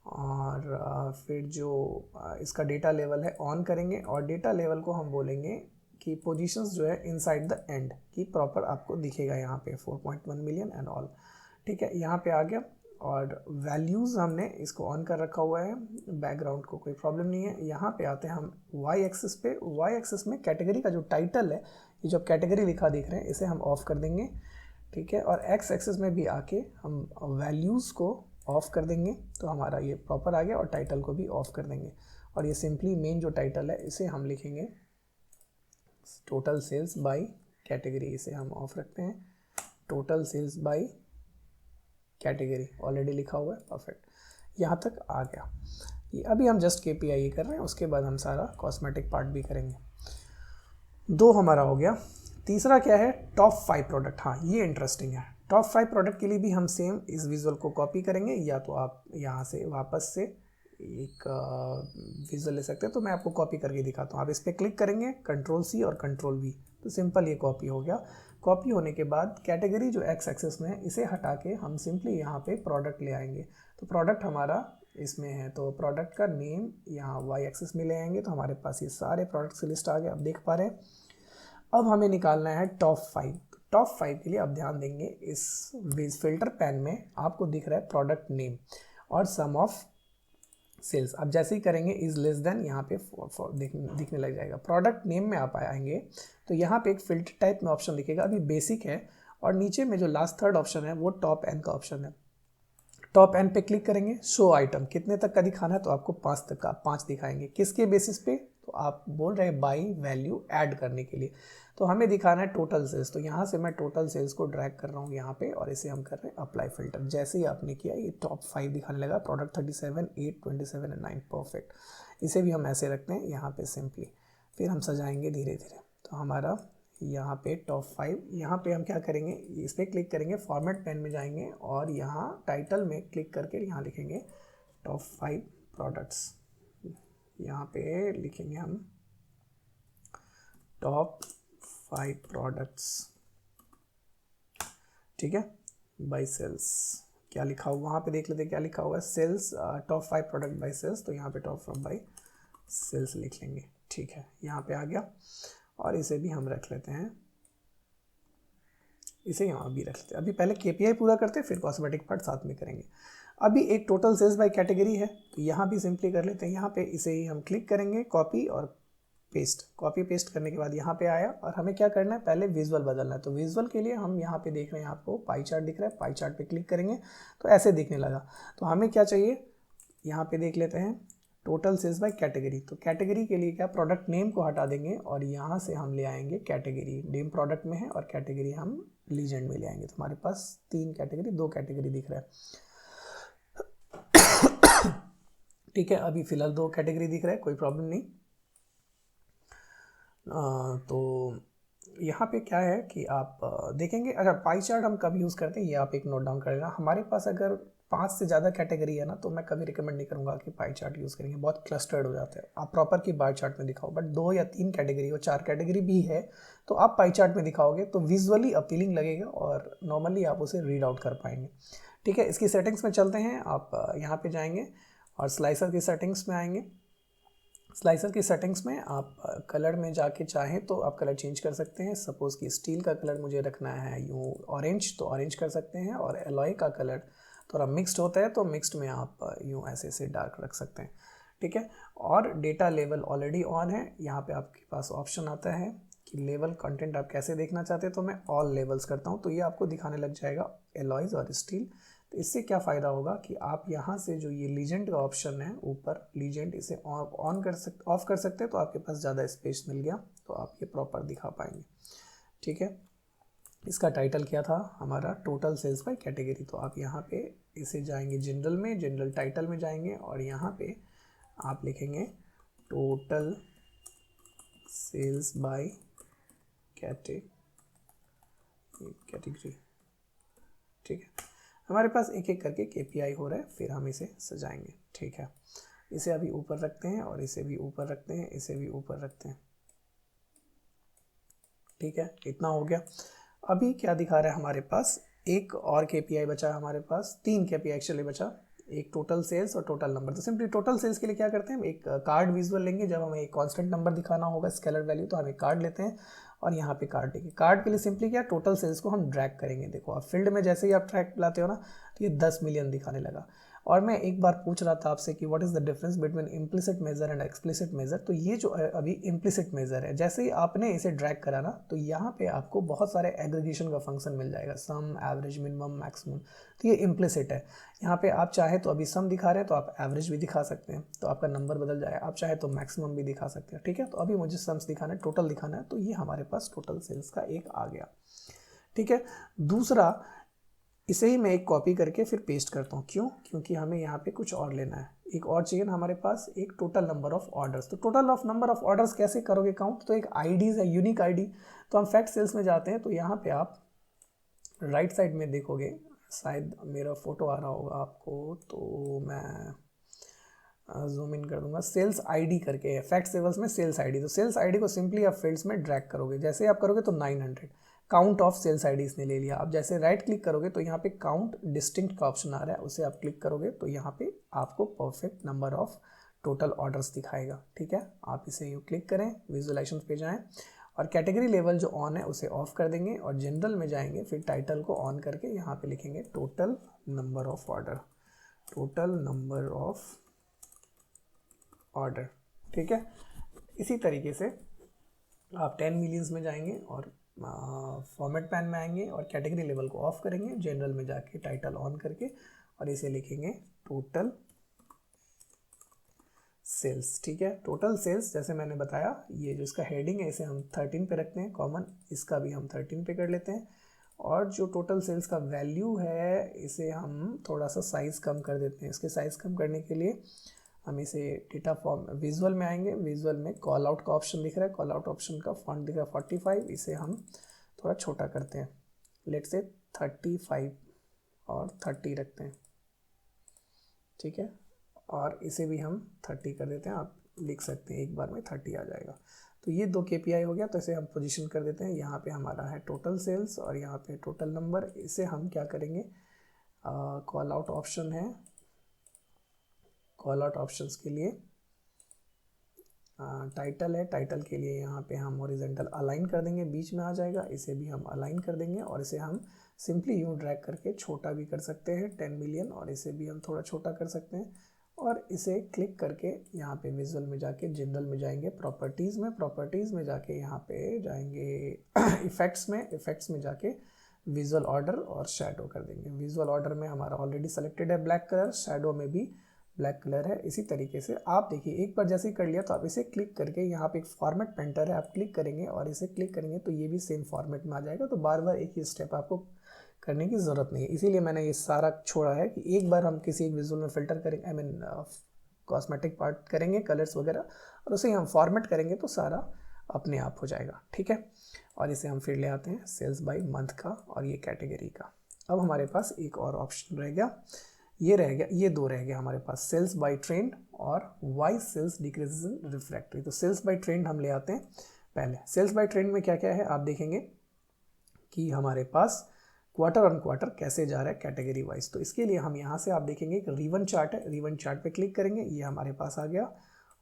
और फिर जो इसका डेटा लेवल है ऑन करेंगे, और डेटा लेवल को हम बोलेंगे कि पोजीशंस जो है इनसाइड द एंड की प्रॉपर आपको दिखेगा यहाँ पे 4.1 मिलियन एंड ऑल। ठीक है, यहाँ पे आ गया, और वैल्यूज़ हमने इसको ऑन कर रखा हुआ है, बैकग्राउंड को कोई प्रॉब्लम नहीं है। यहाँ पे आते हैं हम वाई एक्सिस पे, वाई एक्सिस में कैटेगरी का जो टाइटल है, ये जो कैटेगरी लिखा दिख रहे हैं, इसे हम ऑफ कर देंगे। ठीक है, और एक्स एक्सिस में भी आके हम वैल्यूज़ को ऑफ कर देंगे, तो हमारा ये प्रॉपर आ गया, और टाइटल को भी ऑफ कर देंगे। और ये सिंपली मेन जो टाइटल है इसे हम लिखेंगे टोटल सेल्स बाय कैटेगरी, इसे हम ऑफ रखते हैं, total sales by category already लिखा हुआ है। परफेक्ट, यहाँ तक आ गया। ये अभी हम जस्ट KPI कर रहे हैं, उसके बाद हम सारा कॉस्मेटिक पार्ट भी करेंगे। 2 हमारा हो गया। तीसरा क्या है, टॉप 5 प्रोडक्ट। हाँ, ये इंटरेस्टिंग है। टॉप 5 प्रोडक्ट के लिए भी हम सेम इस विजुअल को कॉपी करेंगे, या तो आप यहाँ से वापस से एक विजुअल ले सकते हैं, तो मैं आपको कॉपी करके दिखाता हूँ। आप इस पर क्लिक करेंगे, Ctrl+C और Ctrl+V, तो सिंपल ये कॉपी हो गया। कॉपी होने के बाद कैटेगरी जो एक्स एक्सिस में है इसे हटा के हम सिंपली यहाँ पे प्रोडक्ट ले आएंगे। तो प्रोडक्ट हमारा इसमें है, तो प्रोडक्ट का नेम यहाँ वाई एक्सिस में ले आएंगे, तो हमारे पास ये सारे प्रोडक्ट्स की लिस्ट आ गए, आप देख पा रहे हैं। अब हमें निकालना है टॉप 5। टॉप 5 के लिए आप ध्यान देंगे इस फिल्टर पैन में आपको दिख रहा है प्रोडक्ट नेम और सम ऑफ सेल्स। आप जैसे ही करेंगे इज लेस देन यहाँ पे दिखने लग जाएगा। प्रोडक्ट नेम में आप आएंगे तो यहाँ पे एक फिल्टर टाइप में ऑप्शन दिखेगा, अभी बेसिक है, और नीचे में जो लास्ट थर्ड ऑप्शन है वो टॉप एन का ऑप्शन है। टॉप एन पे क्लिक करेंगे, शो आइटम कितने तक का दिखाना है, तो आपको 5 तक का 5 दिखाएंगे। किसके बेसिस पे, तो आप बोल रहे हैं बाई वैल्यू ऐड करने के लिए, तो हमें दिखाना है टोटल सेल्स। तो यहाँ से मैं टोटल सेल्स को ड्रैग कर रहा हूँ यहाँ पे और इसे हम कर रहे हैं अप्लाई फिल्टर। जैसे ही आपने किया ये टॉप 5 दिखाने लगा, प्रोडक्ट 37, 8, 27 एंड 9, परफेक्ट। इसे भी हम ऐसे रखते हैं यहाँ पे सिंपली, फिर हम सजाएंगे धीरे धीरे। तो हमारा यहाँ पे टॉप 5, यहाँ पे हम क्या करेंगे, इस पर क्लिक करेंगे, फॉर्मेट पेन में जाएंगे और यहाँ टाइटल में क्लिक करके यहाँ लिखेंगे टॉप 5 प्रोडक्ट्स। यहाँ पे लिखेंगे हम टॉप 5 प्रोडक्ट्स, ठीक है, बाय सेल्स। क्या लिखा हुआ वहाँ पे देख लेते क्या लिखा हुआ है, sales, top 5 product by sales, तो यहाँ पे टॉप 5 बाय सेल्स लिख लेंगे, ठीक है, यहाँ पे आ गया। और इसे भी हम रख लेते हैं, इसे यहाँ भी रख लेते हैं। अभी पहले KPI पूरा करते हैं, फिर कॉस्मेटिक पार्ट साथ में करेंगे। अभी एक टोटल सेल्स बाय कैटेगरी है, तो यहाँ भी सिंपली कर लेते हैं। यहाँ पे इसे ही हम क्लिक करेंगे, कॉपी और पेस्ट। कॉपी पेस्ट करने के बाद यहाँ पे आया और हमें क्या करना है, पहले विजुअल बदलना है। तो विजुअल के लिए हम यहाँ पे देख रहे हैं, आपको पाई चार्ट दिख रहा है, पाई चार्ट पे क्लिक करेंगे तो ऐसे दिखने लगा। तो हमें क्या चाहिए, यहाँ पे देख लेते हैं टोटल सेल्स बाय कैटेगरी। तो कैटेगरी के लिए क्या, प्रोडक्ट नेम को हटा देंगे और यहाँ से हम ले आएंगे कैटेगरी। नेम प्रोडक्ट में है और कैटेगरी हम लीजेंड में ले आएंगे। तो हमारे पास 3 कैटेगरी, 2 कैटेगरी दिख रहा है, ठीक है। अभी फिलहाल 2 कैटेगरी दिख रहा है, कोई प्रॉब्लम नहीं। तो यहाँ पे क्या है कि आप देखेंगे, अच्छा पाई चार्ट हम कब यूज़ करते हैं ये आप एक नोट डाउन कर लेना। हमारे पास अगर 5 से ज़्यादा कैटेगरी है ना, तो मैं कभी रिकमेंड नहीं करूँगा कि पाई चार्ट यूज़ करेंगे, बहुत क्लस्टर्ड हो जाता है। आप प्रॉपर की बार चार्ट में दिखाओ, बट 2 या 3 कैटेगरी और 4 कैटेगरी भी है तो आप पाई चार्ट में दिखाओगे तो विजुअली अपीलिंग लगेगा और नॉर्मली आप उसे रीड आउट कर पाएंगे, ठीक है। इसकी सेटिंग्स में चलते हैं, आप यहाँ पे जाएंगे और स्लाइसर की सेटिंग्स में आएंगे। स्लाइसर की सेटिंग्स में आप कलर में जाके चाहें तो आप कलर चेंज कर सकते हैं। सपोज़ कि स्टील का कलर मुझे रखना है यूँ ऑरेंज, तो ऑरेंज कर सकते हैं, और एलॉय का कलर थोड़ा मिक्स्ड होता है तो मिक्स्ड में आप यूँ ऐसे से डार्क रख सकते हैं, ठीक है। और डेटा लेवल ऑलरेडी ऑन है, यहाँ पे आपके पास ऑप्शन आता है कि लेवल कंटेंट आप कैसे देखना चाहते हैं, तो मैं ऑल लेवल्स करता हूँ, तो ये आपको दिखाने लग जाएगा एलॉयज़ और स्टील। तो इससे क्या फ़ायदा होगा कि आप यहाँ से जो ये लीजेंड का ऑप्शन है ऊपर, लीजेंड, इसे ऑन कर सकते, ऑफ कर सकते हैं, तो आपके पास ज़्यादा स्पेस मिल गया, तो आप ये प्रॉपर दिखा पाएंगे, ठीक है। इसका टाइटल क्या था हमारा, टोटल सेल्स बाय कैटेगरी। तो आप यहाँ पे इसे जाएंगे जनरल में, जनरल टाइटल में जाएंगे और यहाँ पे आप लिखेंगे टोटल सेल्स बाय कैटेगरी, ठीक है। हमारे पास एक एक करके KPI हो रहा है, फिर हम इसे सजाएंगे, ठीक है। इसे अभी ऊपर रखते हैं और इसे भी ऊपर रखते हैं, इसे भी ऊपर रखते हैं, ठीक है। इतना हो गया। अभी क्या दिखा रहा है हमारे पास, एक और KPI बचा है हमारे पास, 3 KPI एक्चुअली बचा, एक टोटल सेल्स और टोटल नंबर। तो सिंपली टोटल सेल्स के लिए क्या करते हैं, एक कार्ड विजुअल लेंगे। जब हमें एक कांस्टेंट नंबर दिखाना होगा स्केलर वैल्यू, तो हम एक कार्ड लेते हैं और यहाँ पे कार्ड लेंगे। कार्ड के लिए सिंपली क्या, टोटल सेल्स को हम ड्रैग करेंगे। देखो आप फील्ड में जैसे ही आप ट्रैक लाते हो ना, तो ये 10 मिलियन दिखाने लगा। और मैं एक बार पूछ रहा था आपसे कि what is the difference between implicit measure and explicit measure. तो ये जो अभी इम्प्लिसिट मेजर है, जैसे ही आपने इसे ड्रैग करा ना, तो यहाँ पे आपको बहुत सारे एग्रीगेशन का फंक्शन मिल जाएगा, सम, एवरेज, मिनिमम, मैक्सिमम। तो ये इम्प्लिसिट है। यहाँ पे आप चाहे तो अभी सम दिखा रहे हैं तो आप एवरेज भी दिखा सकते हैं, तो आपका नंबर बदल जाएगा। आप चाहे तो मैक्सिमम भी दिखा सकते हैं, ठीक है। तो अभी मुझे सम्स दिखाना है, टोटल दिखाना है, तो ये हमारे पास टोटल सेल्स का एक आ गया, ठीक है। दूसरा, इसे ही मैं एक कॉपी करके फिर पेस्ट करता हूँ, क्यों, क्योंकि हमें यहाँ पे कुछ और लेना है, एक और चाहिए ना हमारे पास, एक टोटल नंबर ऑफ ऑर्डर्स। तो total of number of orders कैसे करोगे काउंट, तो एक आईडीज़ है, यूनिक आईडी। तो हम फैक्ट सेल्स में जाते हैं, तो यहाँ पे आप राइट साइड में देखोगे, शायद मेरा फोटो आ रहा होगा आपको, तो मैं जूम इन कर दूंगा, सेल्स आईडी करके है फैक्ट सेल्स में, सेल्स आईडी। तो सेल्स आईडी को सिंपली आप फील्ड्स में ड्रैग करोगे, जैसे आप करोगे तो 900 काउंट ऑफ सेल्स आईडी इसने ले लिया। अब जैसे राइट क्लिक करोगे तो यहाँ पे काउंट डिस्टिंक्ट का ऑप्शन आ रहा है, उसे आप क्लिक करोगे तो यहाँ पे आपको perfect number of total orders दिखाएगा। ठीक है, आप इसे यूँ क्लिक करें, विजुअलाइजेशन पे जाएं और कैटेगरी लेवल जो ऑन है उसे ऑफ कर देंगे और जनरल में जाएंगे, फिर टाइटल को ऑन करके यहाँ पे लिखेंगे total number of order, total number of order. ठीक है, इसी तरीके से आप 10 मिलियंस में जाएंगे और फॉर्मेट पैन में आएंगे और कैटेगरी लेवल को ऑफ करेंगे, जनरल में जाके टाइटल ऑन करके और इसे लिखेंगे टोटल सेल्स। ठीक है, टोटल सेल्स जैसे मैंने बताया, ये जो इसका हेडिंग है इसे हम 13 पे रखते हैं कॉमन, इसका भी हम 13 पे कर लेते हैं और जो टोटल सेल्स का वैल्यू है इसे हम थोड़ा सा साइज़ कम कर देते हैं। इसके साइज़ कम करने के लिए हम इसे डेटा फॉर्म विजुअल में आएंगे, विजुअल में कॉल आउट का ऑप्शन दिख रहा है, कॉल आउट ऑप्शन का फॉन्ट दिख रहा है 45, इसे हम थोड़ा छोटा करते हैं, लेट से 35 और 30 रखते हैं। ठीक है, और इसे भी हम 30 कर देते हैं, आप लिख सकते हैं एक बार में 30 आ जाएगा। तो ये 2 KPI हो गया, तो इसे हम पोजीशन कर देते हैं। यहाँ पे हमारा है टोटल सेल्स और यहाँ पे टोटल नंबर। इसे हम क्या करेंगे, कॉल आउट ऑप्शन है, कॉल आउट ऑप्शंस के लिए टाइटल है, टाइटल के लिए यहाँ पे हम हॉरिजॉन्टल अलाइन कर देंगे, बीच में आ जाएगा, इसे भी हम अलाइन कर देंगे और इसे हम सिंपली यूँ ड्रैग करके छोटा भी कर सकते हैं 10 मिलियन, और इसे भी हम थोड़ा छोटा कर सकते हैं और इसे क्लिक करके यहाँ पे विजुअल में जाके जनरल में जाएंगे, प्रॉपर्टीज़ में जाके यहाँ पे जाएंगे इफ़ेक्ट्स में जाके विजुअल ऑर्डर और शैडो कर देंगे। विजुअल ऑर्डर में हमारा ऑलरेडी सेलेक्टेड है ब्लैक कलर, शैडो में भी ब्लैक कलर है। इसी तरीके से आप देखिए, एक बार जैसे ही कर लिया तो आप इसे क्लिक करके यहाँ पे एक फॉर्मेट पेंटर है, आप क्लिक करेंगे और इसे क्लिक करेंगे तो ये भी सेम फॉर्मेट में आ जाएगा। तो बार बार एक ही स्टेप आपको करने की ज़रूरत नहीं है, इसीलिए मैंने ये सारा छोड़ा है कि एक बार हम किसी एक विजुअल में फ़िल्टर करेंगे, आई मीन कॉस्मेटिक पार्ट करेंगे, कलर्स वगैरह, और उसे हम फॉर्मेट करेंगे तो सारा अपने आप हो जाएगा। ठीक है, और इसे हम फिर ले आते हैं सेल्स बाय मंथ का और ये कैटेगरी का। अब हमारे पास एक और ऑप्शन रह गया, ये रह गया, ये 2 रह गया हमारे पास, सेल्स बाय ट्रेंड और why sales decreases in refractory. तो सेल्स बाय ट्रेंड हम ले आते हैं। पहले सेल्स बाय ट्रेंड में क्या क्या है आप देखेंगे कि हमारे पास क्वार्टर ऑन क्वार्टर कैसे जा रहा है कैटेगरी वाइज। तो इसके लिए हम यहाँ से आप देखेंगे कि रिवन चार्ट है, रिवन चार्ट पे क्लिक करेंगे, ये हमारे पास आ गया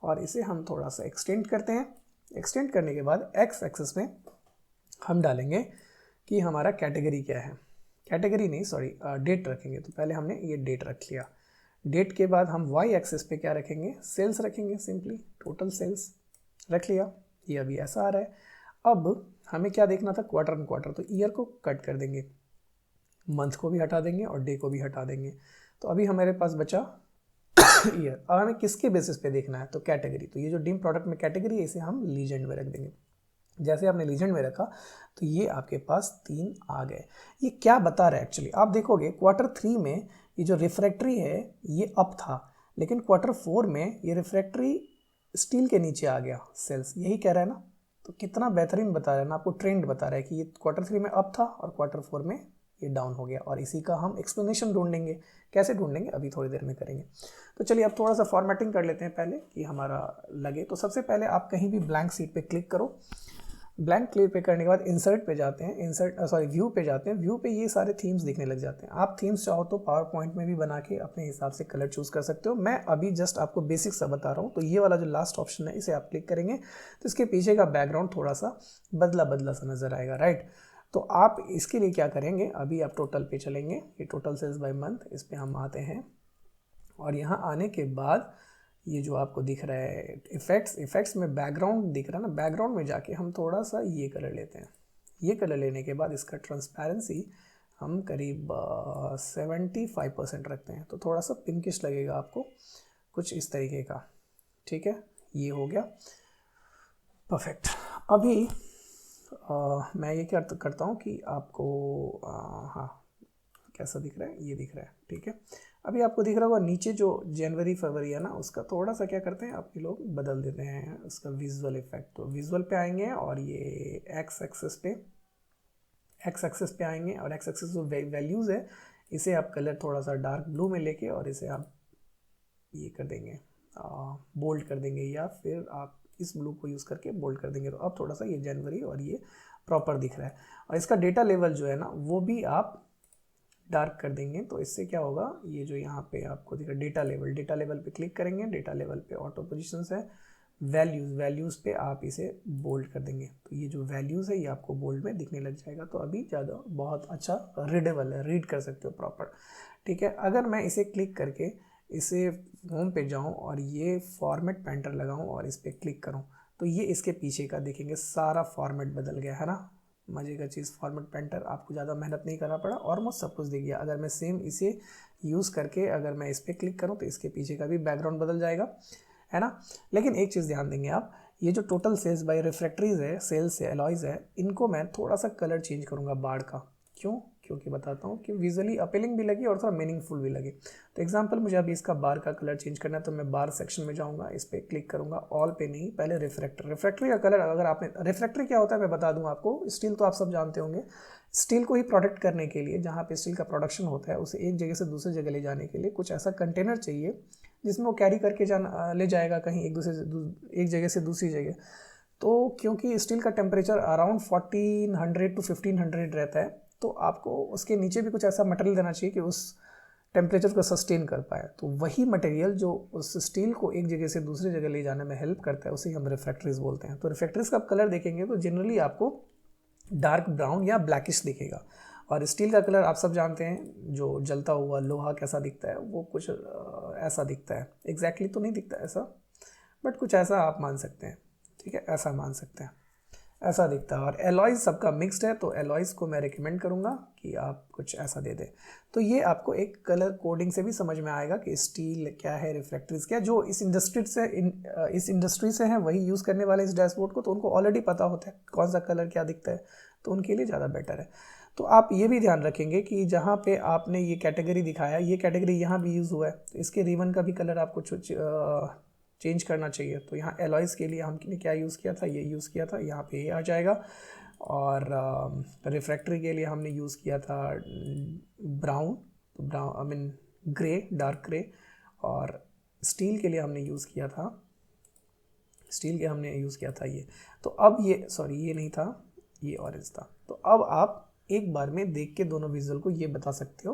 और इसे हम थोड़ा सा एक्सटेंड करते हैं। एक्सटेंड करने के बाद एक्स एक्सिस में हम डालेंगे कि हमारा कैटेगरी क्या है, कैटेगरी नहीं सॉरी डेट रखेंगे। तो पहले हमने ये डेट रख लिया, डेट के बाद हम वाई एक्सिस पे क्या रखेंगे, सेल्स रखेंगे, सिंपली टोटल सेल्स रख लिया, ये अभी ऐसा आ रहा है। अब हमें क्या देखना था, क्वार्टर ऑन क्वार्टर, तो ईयर को कट कर देंगे, मंथ को भी हटा देंगे और डे को भी हटा देंगे। तो अभी हमारे पास बचा ईयर। अब हमें किसके बेसिस पे देखना है, तो कैटेगरी। तो ये जो डीम प्रोडक्ट में कैटेगरी है इसे हम लीजेंड में रख देंगे। जैसे आपने लीजेंड में रखा तो ये आपके पास 3 आ गए। ये क्या बता रहा है एक्चुअली, आप देखोगे क्वार्टर 3 में ये जो रिफ्रैक्टरी है ये अप था, लेकिन क्वार्टर 4 में ये रिफ्रैक्टरी स्टील के नीचे आ गया सेल्स, यही कह रहा है ना। तो कितना बेहतरीन बता रहा है ना, आपको ट्रेंड बता रहा है कि ये क्वार्टर 3 में अप था और क्वार्टर 4 में ये डाउन हो गया। और इसी का हम एक्सप्लेनेशन ढूंढेंगे, कैसे ढूंढेंगे अभी थोड़ी देर में करेंगे। तो चलिए अब थोड़ा सा फॉर्मेटिंग कर लेते हैं पहले कि हमारा लगे। तो सबसे पहले आप कहीं भी ब्लैंक सीट पे क्लिक करो, ब्लैंक क्लिक पे करने के बाद इंसर्ट पे जाते हैं, व्यू पे जाते हैं। व्यू पे ये सारे थीम्स दिखने लग जाते हैं। आप थीम्स चाहो तो पावर पॉइंट में भी बना के अपने हिसाब से कलर चूज़ कर सकते हो। मैं अभी जस्ट आपको बेसिक सा बता रहा हूँ। तो ये वाला जो लास्ट ऑप्शन है इसे आप क्लिक करेंगे तो इसके पीछे का बैकग्राउंड थोड़ा सा बदला बदला सा नज़र आएगा, राइट। तो आप इसके लिए क्या करेंगे, अभी आप टोटल पे चलेंगे, ये टोटल सेल्स बाय मंथ, इस पर हम आते हैं और यहाँ आने के बाद ये जो आपको दिख रहा है इफेक्ट्स में बैकग्राउंड दिख रहा है ना, बैकग्राउंड में जाके हम थोड़ा सा ये कलर लेते हैं। ये कलर लेने के बाद इसका ट्रांसपेरेंसी हम करीब 75% रखते हैं, तो थोड़ा सा पिंकिश लगेगा आपको, कुछ इस तरीके का। ठीक है, ये हो गया परफेक्ट। अभी मैं ये क्या करता हूँ कि आपको हाँ कैसा दिख रहा है, ये दिख रहा है, ठीक है। अभी आपको दिख रहा होगा नीचे जो जनवरी फरवरी है ना, उसका थोड़ा सा क्या करते हैं अपने लोग बदल देते हैं उसका विजुअल इफेक्ट। तो विजुअल पे आएंगे और ये एक्स एक्सिस पे आएंगे और एक्स एक्सिस जो वैल्यूज़ है इसे आप कलर थोड़ा सा डार्क ब्लू में लेके और इसे आप ये कर देंगे, बोल्ड कर देंगे, या फिर आप इस ब्लू को यूज़ करके बोल्ड कर देंगे। तो अब थोड़ा सा ये जनवरी और ये प्रॉपर दिख रहा है। और इसका डेटा लेवल जो है ना वो भी आप डार्क कर देंगे, तो इससे क्या होगा, ये जो यहाँ पे आपको दिख रहा है डेटा लेवल पे क्लिक करेंगे, डेटा लेवल पे ऑटो पोजीशंस है, वैल्यूज़ पे आप इसे बोल्ड कर देंगे, तो ये जो वैल्यूज़ है ये आपको बोल्ड में दिखने लग जाएगा। तो अभी ज़्यादा बहुत अच्छा रीडेबल है, रीड कर सकते हो प्रॉपर। ठीक है, अगर मैं इसे क्लिक करके इसे होम पे जाऊँ और ये फॉर्मेट पेंटर लगाऊँ और इस पर क्लिक करूँ, तो ये इसके पीछे का देखेंगे सारा फॉर्मेट बदल गया है ना। मजे का चीज़, फॉर्मेट पेंटर, आपको ज़्यादा मेहनत नहीं करना पड़ा, ऑलमोस्ट सब कुछ दिख गया। अगर मैं सेम इसे यूज़ करके अगर मैं इस पर क्लिक करूँ तो इसके पीछे का भी बैकग्राउंड बदल जाएगा, है ना। लेकिन एक चीज़ ध्यान देंगे आप, ये जो टोटल सेल्स बाय रिफ्रैक्टरीज है, सेल्स है, एलॉयज़ है, इनको मैं थोड़ा सा कलर चेंज करूँगा बार का। क्यों? क्योंकि बताता हूँ कि विजुअली अपीलिंग भी लगे और थोड़ा मीनिंगफुल भी लगे। तो एग्जांपल, मुझे अभी इसका बार का कलर चेंज करना है, तो मैं बार सेक्शन में जाऊँगा, इस पर क्लिक करूँगा, ऑल पे नहीं, पहले रिफ्रैक्टरी का कलर। अगर आपने, रिफ्रैक्टरी क्या होता है मैं बता दूँ आपको, स्टील तो आप सब जानते होंगे। स्टील को ही प्रोटेक्ट करने के लिए, जहाँ पे स्टील का प्रोडक्शन होता है, उसे एक जगह से दूसरी जगह ले जाने के लिए कुछ ऐसा कंटेनर चाहिए जिसमें वो कैरी करके ले जाएगा कहीं एक जगह से दूसरी जगह। तो क्योंकि स्टील का टेम्परेचर अराउंड 1400 to 1500 रहता है, तो आपको उसके नीचे भी कुछ ऐसा मटेरियल देना चाहिए कि उस टेम्परेचर को सस्टेन कर पाए। तो वही मटेरियल जो उस स्टील को एक जगह से दूसरी जगह ले जाने में हेल्प करता है, उसे हम रिफ्रैक्टरीज बोलते हैं। तो रिफ्रैक्टरीज का कलर देखेंगे तो जनरली आपको डार्क ब्राउन या ब्लैकिश दिखेगा। और स्टील का कलर आप सब जानते हैं, जो जलता हुआ लोहा कैसा दिखता है, वो कुछ ऐसा दिखता है। एग्जैक्टली तो नहीं दिखता ऐसा, बट कुछ ऐसा आप मान सकते हैं। ठीक है, ऐसा मान सकते हैं, ऐसा दिखता है। और एलॉयज़ सबका मिक्स्ड है, तो एलॉयज़ को मैं रिकमेंड करूँगा कि आप कुछ ऐसा दे दें। तो ये आपको एक कलर कोडिंग से भी समझ में आएगा कि स्टील क्या है, रिफ्रैक्टरीज क्या है। जो इस इंडस्ट्री से हैं वही यूज़ करने वाले इस डैशबोर्ड को, तो उनको ऑलरेडी पता होता है कौन सा कलर क्या दिखता है, तो उनके लिए ज़्यादा बेटर है। तो आप ये भी ध्यान रखेंगे कि जहाँ पे आपने ये कैटेगरी दिखाया, ये कैटेगरी यहाँ भी यूज़ हुआ है, तो इसके रिबन का भी कलर आपको चेंज करना चाहिए। तो यहाँ एलॉयज़ के लिए हमने क्या यूज़ किया था, ये यूज़ किया था, यहाँ पे ये आ जाएगा। और रिफ्रैक्टरी के लिए हमने यूज़ किया था ब्राउन, तो brown I mean grey, dark grey. और स्टील के लिए हमने यूज़ किया था ये। तो अब ये, सॉरी ये नहीं था, ये ऑरेंज था। तो अब आप एक बार में देख के दोनों विजुअल को ये बता सकते हो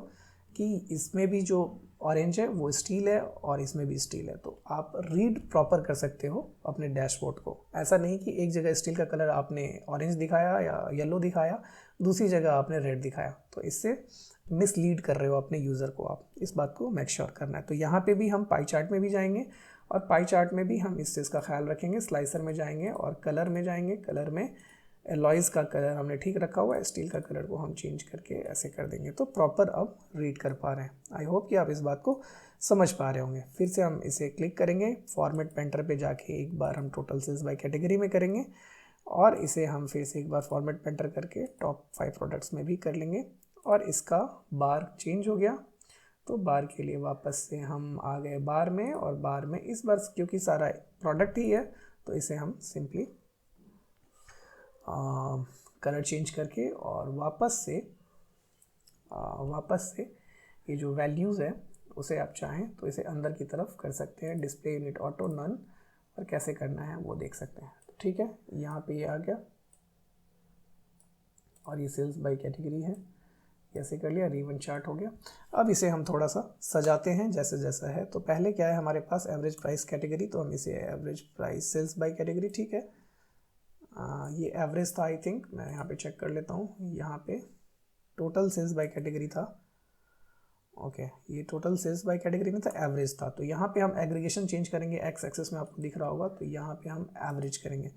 कि इसमें भी जो ऑरेंज है वो स्टील है और इसमें भी स्टील है। तो आप रीड प्रॉपर कर सकते हो अपने डैशबोर्ड को। ऐसा नहीं कि एक जगह स्टील का कलर आपने ऑरेंज दिखाया या येलो दिखाया, दूसरी जगह आपने रेड दिखाया, तो इससे मिसलीड कर रहे हो अपने यूज़र को। आप इस बात को मेक श्योर करना है। तो यहाँ पे भी हम पाई चार्ट में भी जाएंगे और पाई चार्ट में भी हम इस चीज़ का ख्याल रखेंगे। स्लाइसर में जाएंगे और कलर में जाएंगे। कलर में एलॉयज़ का कलर हमने ठीक रखा हुआ है, स्टील का कलर को हम चेंज करके ऐसे कर देंगे। तो प्रॉपर अब रीड कर पा रहे हैं। आई होप कि आप इस बात को समझ पा रहे होंगे। फिर से हम इसे क्लिक करेंगे, फॉर्मेट पेंटर पे जाके एक बार हम टोटल सेल्स बाय कैटेगरी में करेंगे और इसे हम फिर से एक बार फॉर्मेट पेंटर करके टॉप 5 प्रोडक्ट्स में भी कर लेंगे। और इसका बार चेंज हो गया, तो बार के लिए वापस से हम आ गए बार में। और बार में इस बार क्योंकि सारा प्रोडक्ट ही है, तो इसे हम सिंपली कलर चेंज करके और वापस से ये जो वैल्यूज़ है उसे आप चाहें तो इसे अंदर की तरफ कर सकते हैं। डिस्प्ले यूनिट ऑटो नन, और कैसे करना है वो देख सकते हैं। ठीक है, यहाँ पे ये आ गया और ये सेल्स बाय कैटेगरी है, कैसे कर लिया, रिबन चार्ट हो गया। अब इसे हम थोड़ा सा सजाते हैं जैसे जैसा है। तो पहले क्या है हमारे पास, एवरेज प्राइस कैटेगरी, तो हम इसे average price sales by category, ठीक है। ये एवरेज था आई थिंक, मैं यहाँ पे चेक कर लेता हूँ। यहाँ पे टोटल सेल्स बाय कैटेगरी था, ओके ये टोटल सेल्स बाय कैटेगरी में था, एवरेज था। तो यहाँ पे हम एग्रीगेशन चेंज करेंगे, एक्स एक्सेस में आपको दिख रहा होगा, तो यहाँ पे हम एवरेज करेंगे।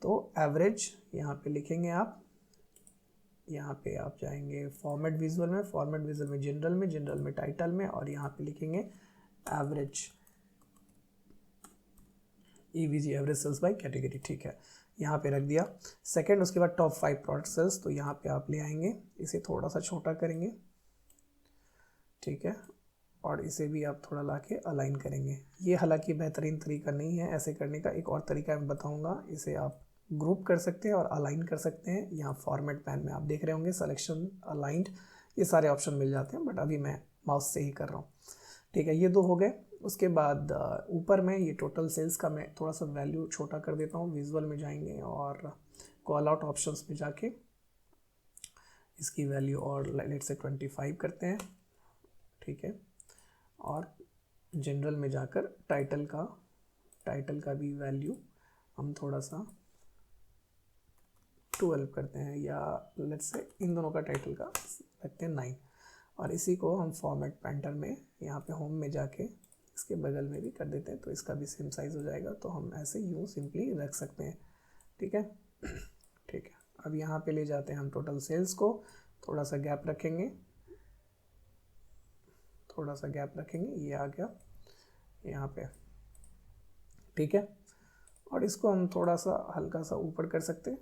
तो एवरेज यहाँ पे लिखेंगे आप, यहाँ पे आप जाएंगे फॉर्मेट विजुअल में, फॉर्मेट विजुअल में जनरल में टाइटल में, और यहाँ पे लिखेंगे average, EVG average sales by category, ठीक है। यहाँ पे रख दिया। सेकंड, उसके बाद टॉप 5 प्रोडक्ट सेल्स, तो यहाँ पे आप ले आएंगे, इसे थोड़ा सा छोटा करेंगे, ठीक है। और इसे भी आप थोड़ा ला के अलाइन करेंगे। ये हालांकि बेहतरीन तरीका नहीं है ऐसे करने का, एक और तरीका मैं बताऊंगा। इसे आप ग्रुप कर सकते हैं और अलाइन कर सकते हैं। यहाँ फॉर्मेट पैन में आप देख रहे होंगे सिलेक्शन, अलाइंड, ये सारे ऑप्शन मिल जाते हैं, बट अभी मैं माउस से ही कर रहा हूँ, ठीक है। ये दो हो गए। उसके बाद ऊपर में ये टोटल सेल्स का मैं थोड़ा सा वैल्यू छोटा कर देता हूँ। विजुअल में जाएंगे और कॉल आउट ऑप्शंस में जाके इसकी वैल्यू और लेट से 25 करते हैं, ठीक है। और जनरल में जाकर टाइटल का भी वैल्यू हम थोड़ा सा 12 करते हैं, या लेट्स से इन दोनों का टाइटल का रखते हैं 9। और इसी को हम फॉर्मेट पेंटर में यहाँ पे होम में जाके इसके बगल में भी कर देते हैं, तो इसका भी सेम साइज़ हो जाएगा। तो हम ऐसे यूँ सिंपली रख सकते हैं, ठीक है। ठीक है, अब यहाँ पे ले जाते हैं हम टोटल सेल्स को, थोड़ा सा गैप रखेंगे, ये आ गया यहाँ पे, ठीक है। और इसको हम थोड़ा सा हल्का सा ऊपर कर सकते हैं,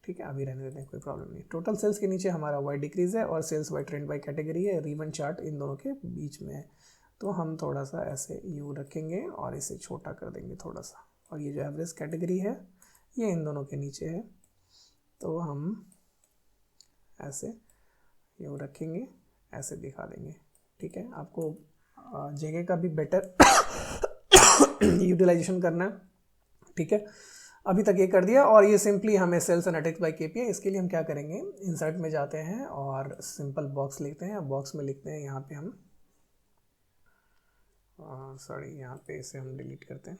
ठीक है। अभी रहने देते हैं, कोई प्रॉब्लम नहीं। टोटल सेल्स के नीचे हमारा वाई डिक्रीज़ है और sales by trend by category है, रिबन चार्ट इन दोनों के बीच में है। तो हम थोड़ा सा ऐसे यू रखेंगे और इसे छोटा कर देंगे थोड़ा सा। और ये जो एवरेज कैटेगरी है ये इन दोनों के नीचे है, तो हम ऐसे यू रखेंगे, ऐसे दिखा देंगे, ठीक है। आपको जगह का भी बेटर यूटिलाइजेशन करना है, ठीक है। अभी तक ये कर दिया। और ये सिंपली हमें सेल्स एनालिटिक्स बाय केपीआई, इसके लिए हम क्या करेंगे, इंसर्ट में जाते हैं और सिंपल बॉक्स लिखते हैं। बॉक्स में लिखते हैं यहाँ पे हम यहाँ पे इसे हम डिलीट करते हैं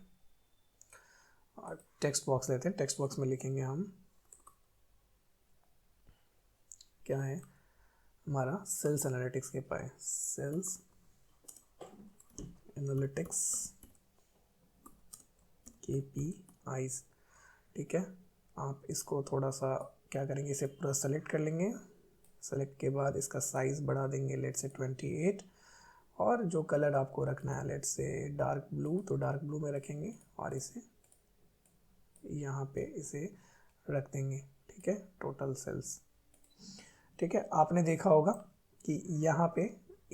और टेक्स्ट बॉक्स लेते हैं। टेक्स्ट बॉक्स में लिखेंगे हम, क्या है हमारा, सेल्स एनालिटिक्स के पाए, सेल्स एनालिटिक्स KPIs, ठीक है। आप इसको थोड़ा सा क्या करेंगे, इसे पूरा सेलेक्ट कर लेंगे। सेलेक्ट के बाद इसका साइज़ बढ़ा देंगे लेट से 28, और जो कलर आपको रखना है लेट से डार्क ब्लू, तो डार्क ब्लू में रखेंगे और इसे यहाँ पे इसे रख देंगे, ठीक है। टोटल सेल्स, ठीक है। आपने देखा होगा कि यहाँ पे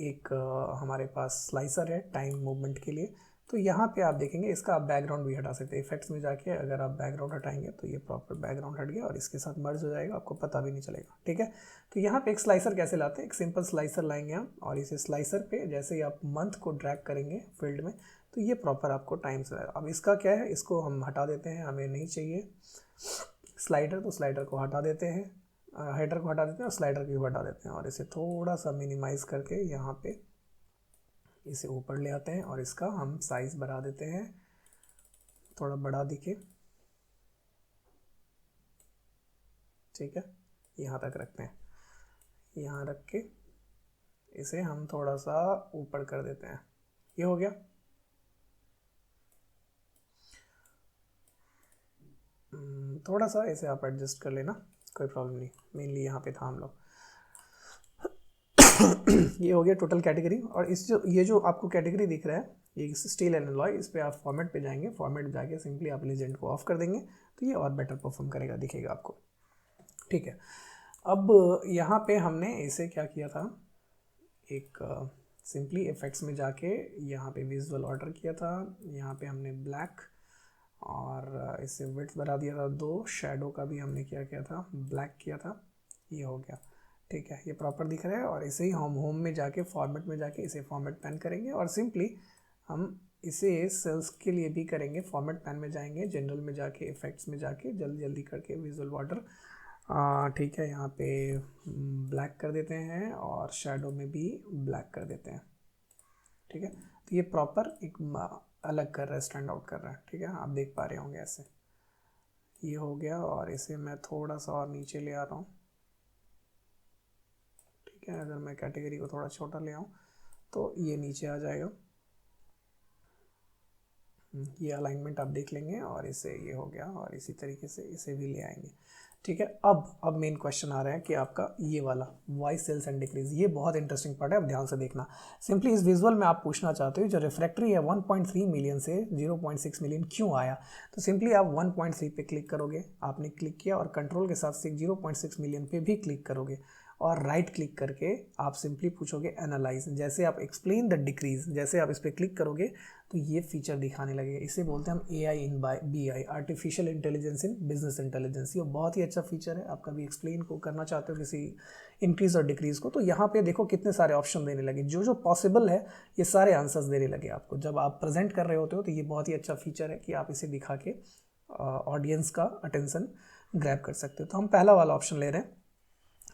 एक हमारे पास स्लाइसर है टाइम मूवमेंट के लिए, तो यहाँ पे आप देखेंगे इसका आप बैकग्राउंड भी हटा सकते हैं। इफेक्ट्स में जाके अगर आप बैकग्राउंड हटाएंगे तो ये प्रॉपर बैकग्राउंड हट गया और इसके साथ मर्ज हो जाएगा, आपको पता भी नहीं चलेगा, ठीक है। तो यहाँ पे एक स्लाइसर कैसे लाते हैं, एक सिंपल स्लाइसर लाएंगे हम, और इसे स्लाइसर पे जैसे ही आप मंथ को ड्रैग करेंगे फील्ड में, तो ये प्रॉपर आपको टाइम से आएगा। अब इसका क्या है, इसको हम हटा देते हैं, हमें नहीं चाहिए स्लाइडर, तो स्लाइडर को हटा देते हैं, हेडर को हटा देते हैं और स्लाइडर को हटा देते हैं, और इसे थोड़ा सा मिनिमाइज़ करके यहाँ पे इसे ऊपर ले आते हैं और इसका हम साइज़ बढ़ा देते हैं, थोड़ा बड़ा दिखे, ठीक है। यहाँ तक रखते हैं, यहाँ रख के इसे हम थोड़ा सा ऊपर कर देते हैं, ये हो गया। थोड़ा सा इसे आप एडजस्ट कर लेना, कोई प्रॉब्लम नहीं, मेनली यहाँ पे था हम लोग। ये हो गया टोटल कैटेगरी। और ये जो आपको कैटेगरी दिख रहा है, ये स्टील एंड अलॉय, इस पर आप फॉर्मेट पे जाएंगे, फॉर्मेट जाके सिंपली आप लेजेंड को ऑफ कर देंगे, तो ये और बेटर परफॉर्म करेगा, दिखेगा आपको, ठीक है। अब यहाँ पे हमने इसे क्या किया था, एक सिंपली इफेक्ट्स में जाके यहाँ पे विजुअल ऑर्डर किया था, यहाँ पे हमने ब्लैक और इसे विड्थ बढ़ा दिया था 2, शैडो का भी हमने क्या किया था, ब्लैक किया था, ये हो गया, ठीक है। ये प्रॉपर दिख रहा है। और इसे ही हम होम में जाके फॉर्मेट में जाके इसे फॉर्मेट पैन करेंगे, और सिंपली हम इसे सेल्स के लिए भी करेंगे। फॉर्मेट पैन में जाएंगे, जनरल में जाके इफेक्ट्स में जाके जल्दी जल्दी करके विजुअल बॉर्डर, ठीक है, यहाँ पे ब्लैक कर देते हैं और शैडो में भी ब्लैक कर देते हैं, ठीक है। तो ये प्रॉपर एक अलग कर रहा है, स्टैंड आउट कर रहा है, ठीक है। आप देख पा रहे होंगे ऐसे, ये हो गया। और इसे मैं थोड़ा सा और नीचे ले आ रहा हूँ, ठीक है। अगर मैं कैटेगरी को थोड़ा छोटा ले आऊँ तो ये नीचे आ जाएगा, ये अलाइनमेंट आप देख लेंगे, और इसे ये हो गया, और इसी तरीके से इसे भी ले आएंगे, ठीक है। अब मेन क्वेश्चन आ रहा है कि आपका ये वाला वाई सेल्स एंड डिक्रीज, ये बहुत इंटरेस्टिंग पार्ट है, अब ध्यान से देखना। सिंपली इस विजुअल में आप पूछना चाहते हो जो रिफ्रैक्टरी है 1.3 मिलियन से 0.6 मिलियन क्यों आया, तो सिंपली आप 1.3 पे क्लिक करोगे, आपने क्लिक किया और कंट्रोल के साथ 0.6 मिलियन पे भी क्लिक करोगे, और राइट क्लिक करके आप सिंपली पूछोगे एनालाइज। जैसे आप एक्सप्लेन द डिक्रीज, जैसे आप इस पर क्लिक करोगे तो ये फीचर दिखाने लगेगा। इसे बोलते हैं हम AI in BI, artificial intelligence in business intelligence. ये बहुत ही अच्छा फीचर है। आप कभी एक्सप्लेन को करना चाहते हो किसी इंक्रीज और डिक्रीज को, तो यहाँ पे देखो कितने सारे ऑप्शन देने लगे, जो पॉसिबल है ये सारे आंसर्स देने लगे आपको। जब आप प्रेजेंट कर रहे होते हो तो ये बहुत ही अच्छा फीचर है कि आप इसे दिखा के ऑडियंस का अटेंशन ग्रैब कर सकते हो। तो हम पहला वाला ऑप्शन ले रहे हैं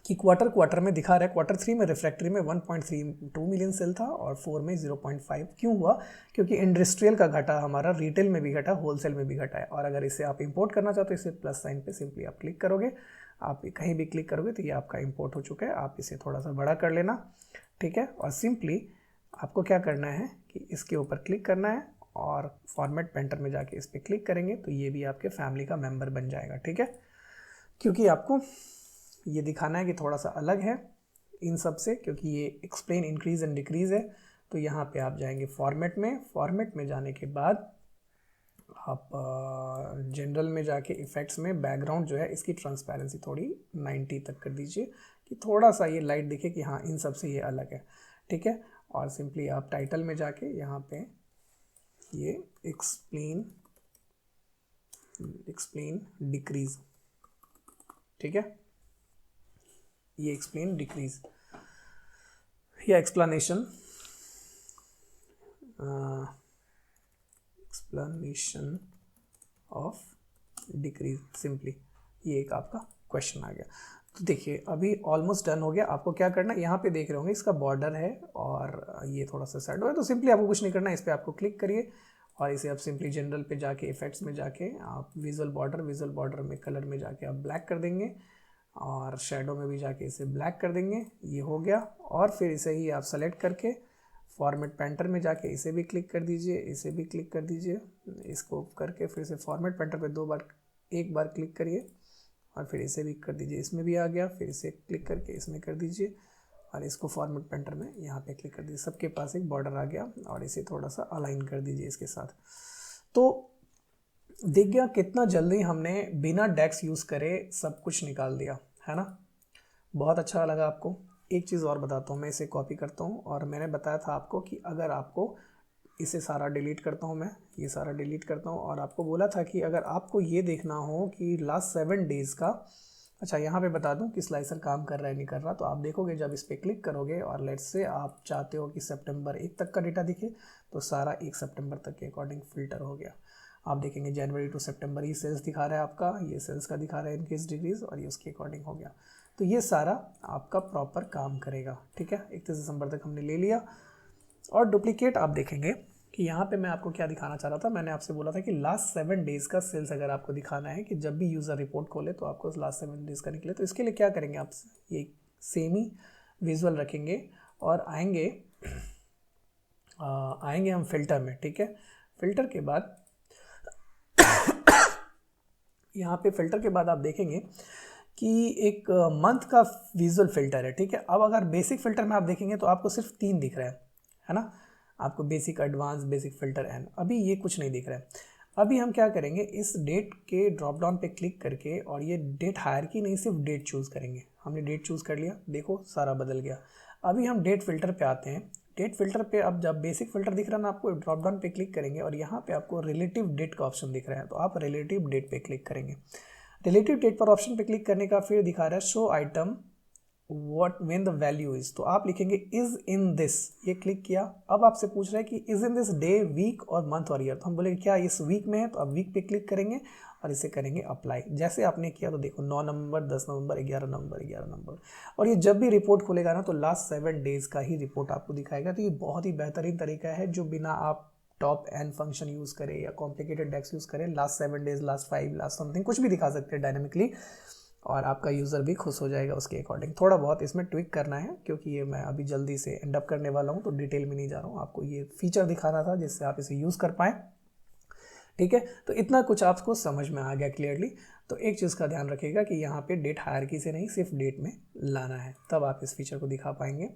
कि क्वार्टर में दिखा रहा है, Q3 में रिफ्रैक्टरी में 1.32 मिलियन सेल था और 4 में 0.5। क्यों हुआ? क्योंकि इंडस्ट्रियल का घटा हमारा, रिटेल में भी घटा, होलसेल में भी घटा है। और अगर इसे आप इंपोर्ट करना चाहते हो, इसे प्लस साइन पे सिंपली आप क्लिक करोगे, आप कहीं भी क्लिक करोगे तो ये आपका इंपोर्ट हो चुका है। आप इसे थोड़ा सा बड़ा कर लेना, ठीक है। और सिंपली आपको क्या करना है कि इसके ऊपर क्लिक करना है और फॉर्मेट पेंटर में जाके इस पर क्लिक करेंगे तो ये भी आपके फैमिली का मेंबर बन जाएगा, ठीक है। क्योंकि आपको ये दिखाना है कि थोड़ा सा अलग है इन सब से, क्योंकि ये एक्सप्लेन इंक्रीज एंड डिक्रीज है। तो यहाँ पे आप जाएंगे फॉर्मेट में जाने के बाद आप जनरल में जाके इफ़ेक्ट्स में बैकग्राउंड जो है इसकी ट्रांसपेरेंसी थोड़ी 90 तक कर दीजिए कि थोड़ा सा ये लाइट दिखे कि हाँ इन सब से ये अलग है, ठीक है। और सिंपली आप टाइटल में जाके यहाँ पे ये एक्सप्लेन डिक्रीज, ठीक है, ये एक्सप्लेन डिक्रीज या एक्सप्लेनेशन ऑफ डिक्रीज, सिंपली ये एक आपका क्वेश्चन आ गया। तो देखिए अभी ऑलमोस्ट डन हो गया। आपको क्या करना है, यहाँ पे देख रहे होंगे इसका बॉर्डर है और ये थोड़ा सा साइड है। तो सिंपली आपको कुछ नहीं करना है, इस पर आपको क्लिक करिए और इसे आप सिंपली जनरल पे जाके इफेक्ट्स में जाके आप विजुअल बॉर्डर में कलर में जाके आप ब्लैक कर देंगे और शेडो में भी जाके इसे ब्लैक कर देंगे। ये हो गया। और फिर इसे ही आप सेलेक्ट करके फॉर्मेट पेंटर में जाके इसे भी क्लिक कर दीजिए, इसे भी क्लिक कर दीजिए, इसको करके फिर से फॉर्मेट पेंटर पे एक बार क्लिक करिए और फिर इसे भी कर दीजिए, इसमें भी आ गया। फिर इसे क्लिक करके इसमें कर दीजिए और इसको फॉर्मेट पेंटर में यहाँ पे क्लिक कर दीजिए। सबके पास एक बॉर्डर आ गया और इसे थोड़ा सा अलाइन कर दीजिए इसके साथ। तो दिख गया कितना जल्दी हमने बिना डेक्स यूज़ करे सब कुछ निकाल दिया, है ना। बहुत अच्छा लगा आपको। एक चीज़ और बताता हूँ, मैं इसे कॉपी करता हूँ और मैंने बताया था आपको कि अगर आपको इसे सारा डिलीट करता हूँ, मैं ये सारा डिलीट करता हूँ और आपको बोला था कि अगर आपको ये देखना हो कि लास्ट 7 डेज़ का, अच्छा यहाँ पे बता दूँ कि स्लाइसर काम कर रहा है नहीं कर रहा। तो आप देखोगे जब इस पर क्लिक करोगे और लेट्स से आप चाहते हो कि सितंबर 1 तक का डेटा दिखे तो सारा 1 सितंबर तक के अकॉर्डिंग फ़िल्टर हो गया। आप देखेंगे जनवरी टू सितंबर ही सेल्स दिखा रहा है आपका, ये सेल्स का दिखा रहा है इनकेस डिग्रीज और ये उसके अकॉर्डिंग हो गया। तो ये सारा आपका प्रॉपर काम करेगा, ठीक है। 31 दिसंबर तक हमने ले लिया। और डुप्लीकेट आप देखेंगे कि यहाँ पे मैं आपको क्या दिखाना चाह रहा था, मैंने आपसे बोला था कि लास्ट 7 डेज़ का सेल्स अगर आपको दिखाना है कि जब भी यूज़र रिपोर्ट खोले तो आपको लास्ट 7 डेज़ का निकले। तो इसके लिए क्या करेंगे, आप ये सेम ही विजुअल रखेंगे और आएंगे हम फिल्टर में, ठीक है। फिल्टर के बाद यहाँ पे फिल्टर के बाद आप देखेंगे कि एक मंथ का विजुअल फिल्टर है, ठीक है। अब अगर बेसिक फिल्टर में आप देखेंगे तो आपको सिर्फ 3 दिख रहा है ना, आपको basic, advance, basic filter and, अभी ये कुछ नहीं दिख रहा है। अभी हम क्या करेंगे, इस डेट के ड्रॉप डाउन पे क्लिक करके और ये डेट हायरार्की नहीं सिर्फ डेट चूज़ करेंगे। हमने डेट चूज़ कर लिया, देखो सारा बदल गया। अभी हम डेट फिल्टर पे आते हैं। डेट फिल्टर पे अब जब बेसिक फिल्टर दिख रहा है ना, आपको ड्रॉप डाउन पे क्लिक करेंगे और यहाँ पे आपको रिलेटिव डेट का ऑप्शन दिख रहा है, तो आप रिलेटिव डेट पे क्लिक करेंगे। रिलेटिव डेट पर ऑप्शन पे क्लिक करने का फिर दिखा रहा है show item what when the value is, तो आप लिखेंगे इज इन दिस, ये क्लिक किया। अब आपसे पूछ रहा है कि is in this day, week और मंथ और ईयर, तो हम बोलेंगे क्या इस वीक में है, तो अब वीक पे क्लिक करेंगे और इसे करेंगे अप्लाई। जैसे आपने किया तो देखो 9 नवंबर, 10 नवंबर, 11 नवंबर, 11 नवंबर। और ये जब भी रिपोर्ट खुलेगा ना तो लास्ट 7 डेज़ का ही रिपोर्ट आपको दिखाएगा। तो ये बहुत ही बेहतरीन तरीका है जो बिना आप टॉप एन फंक्शन यूज़ करें या कॉम्प्लिकेटेड डेक्स यूज़ करें, last 7 days, last 5, last something कुछ भी दिखा सकते हैं डायनेमिकली और आपका यूज़र भी खुश हो जाएगा उसके अकॉर्डिंग। थोड़ा बहुत इसमें ट्विक करना है क्योंकि ये मैं अभी जल्दी से एंड अप करने वाला हूँ तो डिटेल में नहीं जा रहा हूँ, आपको ये फीचर दिखाना था जिससे आप इसे यूज़ कर पाएँ, ठीक है। तो इतना कुछ आपको समझ में आ गया क्लियरली। तो एक चीज़ का ध्यान रखिएगा कि यहाँ पे डेट हायरार्की से नहीं सिर्फ डेट में लाना है, तब आप इस फीचर को दिखा पाएंगे।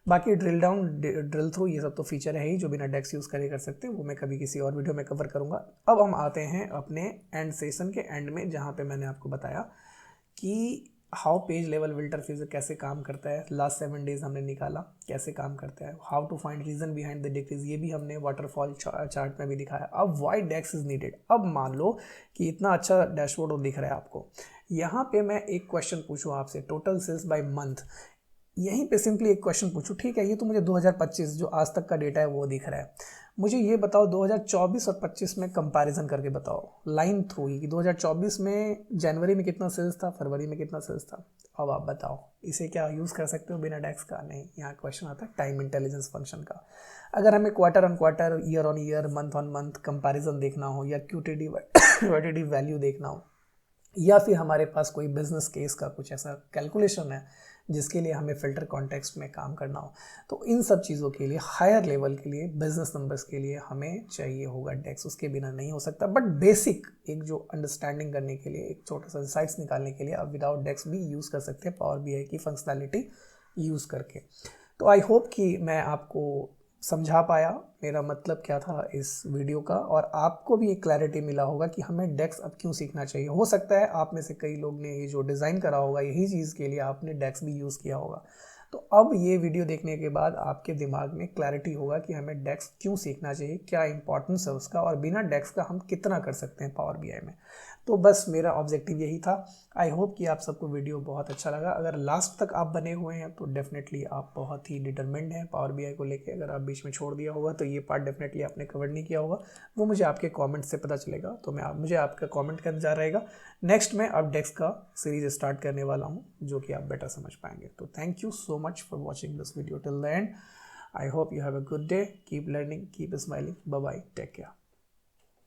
बाकी ड्रिल डाउन, ड्रिल थ्रू, ये सब तो फीचर है ही जो बिना डेक्स यूज़ करे कर सकते हैं, वो मैं कभी किसी और वीडियो में कवर करूँगा। अब हम आते हैं अपने एंड सेशन के एंड में, जहाँ पे मैंने आपको बताया कि हाउ पेज लेवल फिल्टर फिर कैसे काम करता है, लास्ट 7 डेज हमने निकाला कैसे काम करता है, how to find reason behind the decrease, ये भी हमने वाटरफॉल चार्ट में भी दिखाया। अब वाई डेक्स इज नीडेड, अब मान लो कि इतना अच्छा डैशबोर्ड दिख रहा है आपको, यहाँ पे मैं एक क्वेश्चन पूछूँ आपसे, टोटल सेल्स बाय मंथ, यहीं पे सिंपली एक क्वेश्चन पूछूं, ठीक है, ये तो मुझे 2025 जो आज तक का डेटा है वो दिख रहा है, मुझे ये बताओ 2024 और 25 में कंपैरिजन करके बताओ लाइन थ्रू ही कि 2024 में जनवरी में कितना सेल्स था, फरवरी में कितना सेल्स था। अब आप बताओ इसे क्या यूज़ कर सकते हो बिना डैक्स का? नहीं, यहाँ क्वेश्चन आता है टाइम इंटेलिजेंस फंक्शन का। अगर हमें quarter on quarter, year on year, month on month comparison देखना हो, या क्यूटीडी वाईटीडी वैल्यू देखना हो, या फिर हमारे पास कोई बिजनेस केस का कुछ ऐसा कैलकुलेशन है जिसके लिए हमें फ़िल्टर कॉन्टेक्स्ट में काम करना हो, तो इन सब चीज़ों के लिए हायर लेवल के लिए बिजनेस नंबर्स के लिए हमें चाहिए होगा डेक्स, उसके बिना नहीं हो सकता। बट बेसिक एक जो अंडरस्टैंडिंग करने के लिए, एक छोटा सा इंसाइट्स निकालने के लिए आप विदाउट डेक्स भी यूज़ कर सकते हैं पावर बीआई की फंक्शनैलिटी यूज़ करके। तो आई होप कि मैं आपको समझा पाया मेरा मतलब क्या था इस वीडियो का, और आपको भी एक क्लैरिटी मिला होगा कि हमें डेक्स अब क्यों सीखना चाहिए। हो सकता है आप में से कई लोग ने ये जो डिज़ाइन करा होगा यही चीज़ के लिए आपने डेक्स भी यूज़ किया होगा। तो अब ये वीडियो देखने के बाद आपके दिमाग में क्लैरिटी होगा कि हमें डेक्स क्यों सीखना चाहिए, क्या इंपॉर्टेंस है उसका, और बिना डेक्स का हम कितना कर सकते हैं पावर बीआई में। तो बस मेरा ऑब्जेक्टिव यही था। आई होप कि आप सबको वीडियो बहुत अच्छा लगा। अगर लास्ट तक आप बने हुए हैं तो डेफिनेटली आप बहुत ही डिटरमिन्ड हैं पावर बीआई को लेके। अगर आप बीच में छोड़ दिया होगा तो ये पार्ट डेफिनेटली आपने कवर नहीं किया होगा, वो मुझे आपके कमेंट से पता चलेगा। तो मुझे आपका कमेंट का इंतजार रहेगा। नेक्स्ट में अब डेक्स का सीरीज स्टार्ट करने वाला हूँ जो कि आप बेटर समझ पाएंगे। तो thank you so much for watching this video till the end. I hope you have a good day, keep learning, keep smiling, bye bye, take care.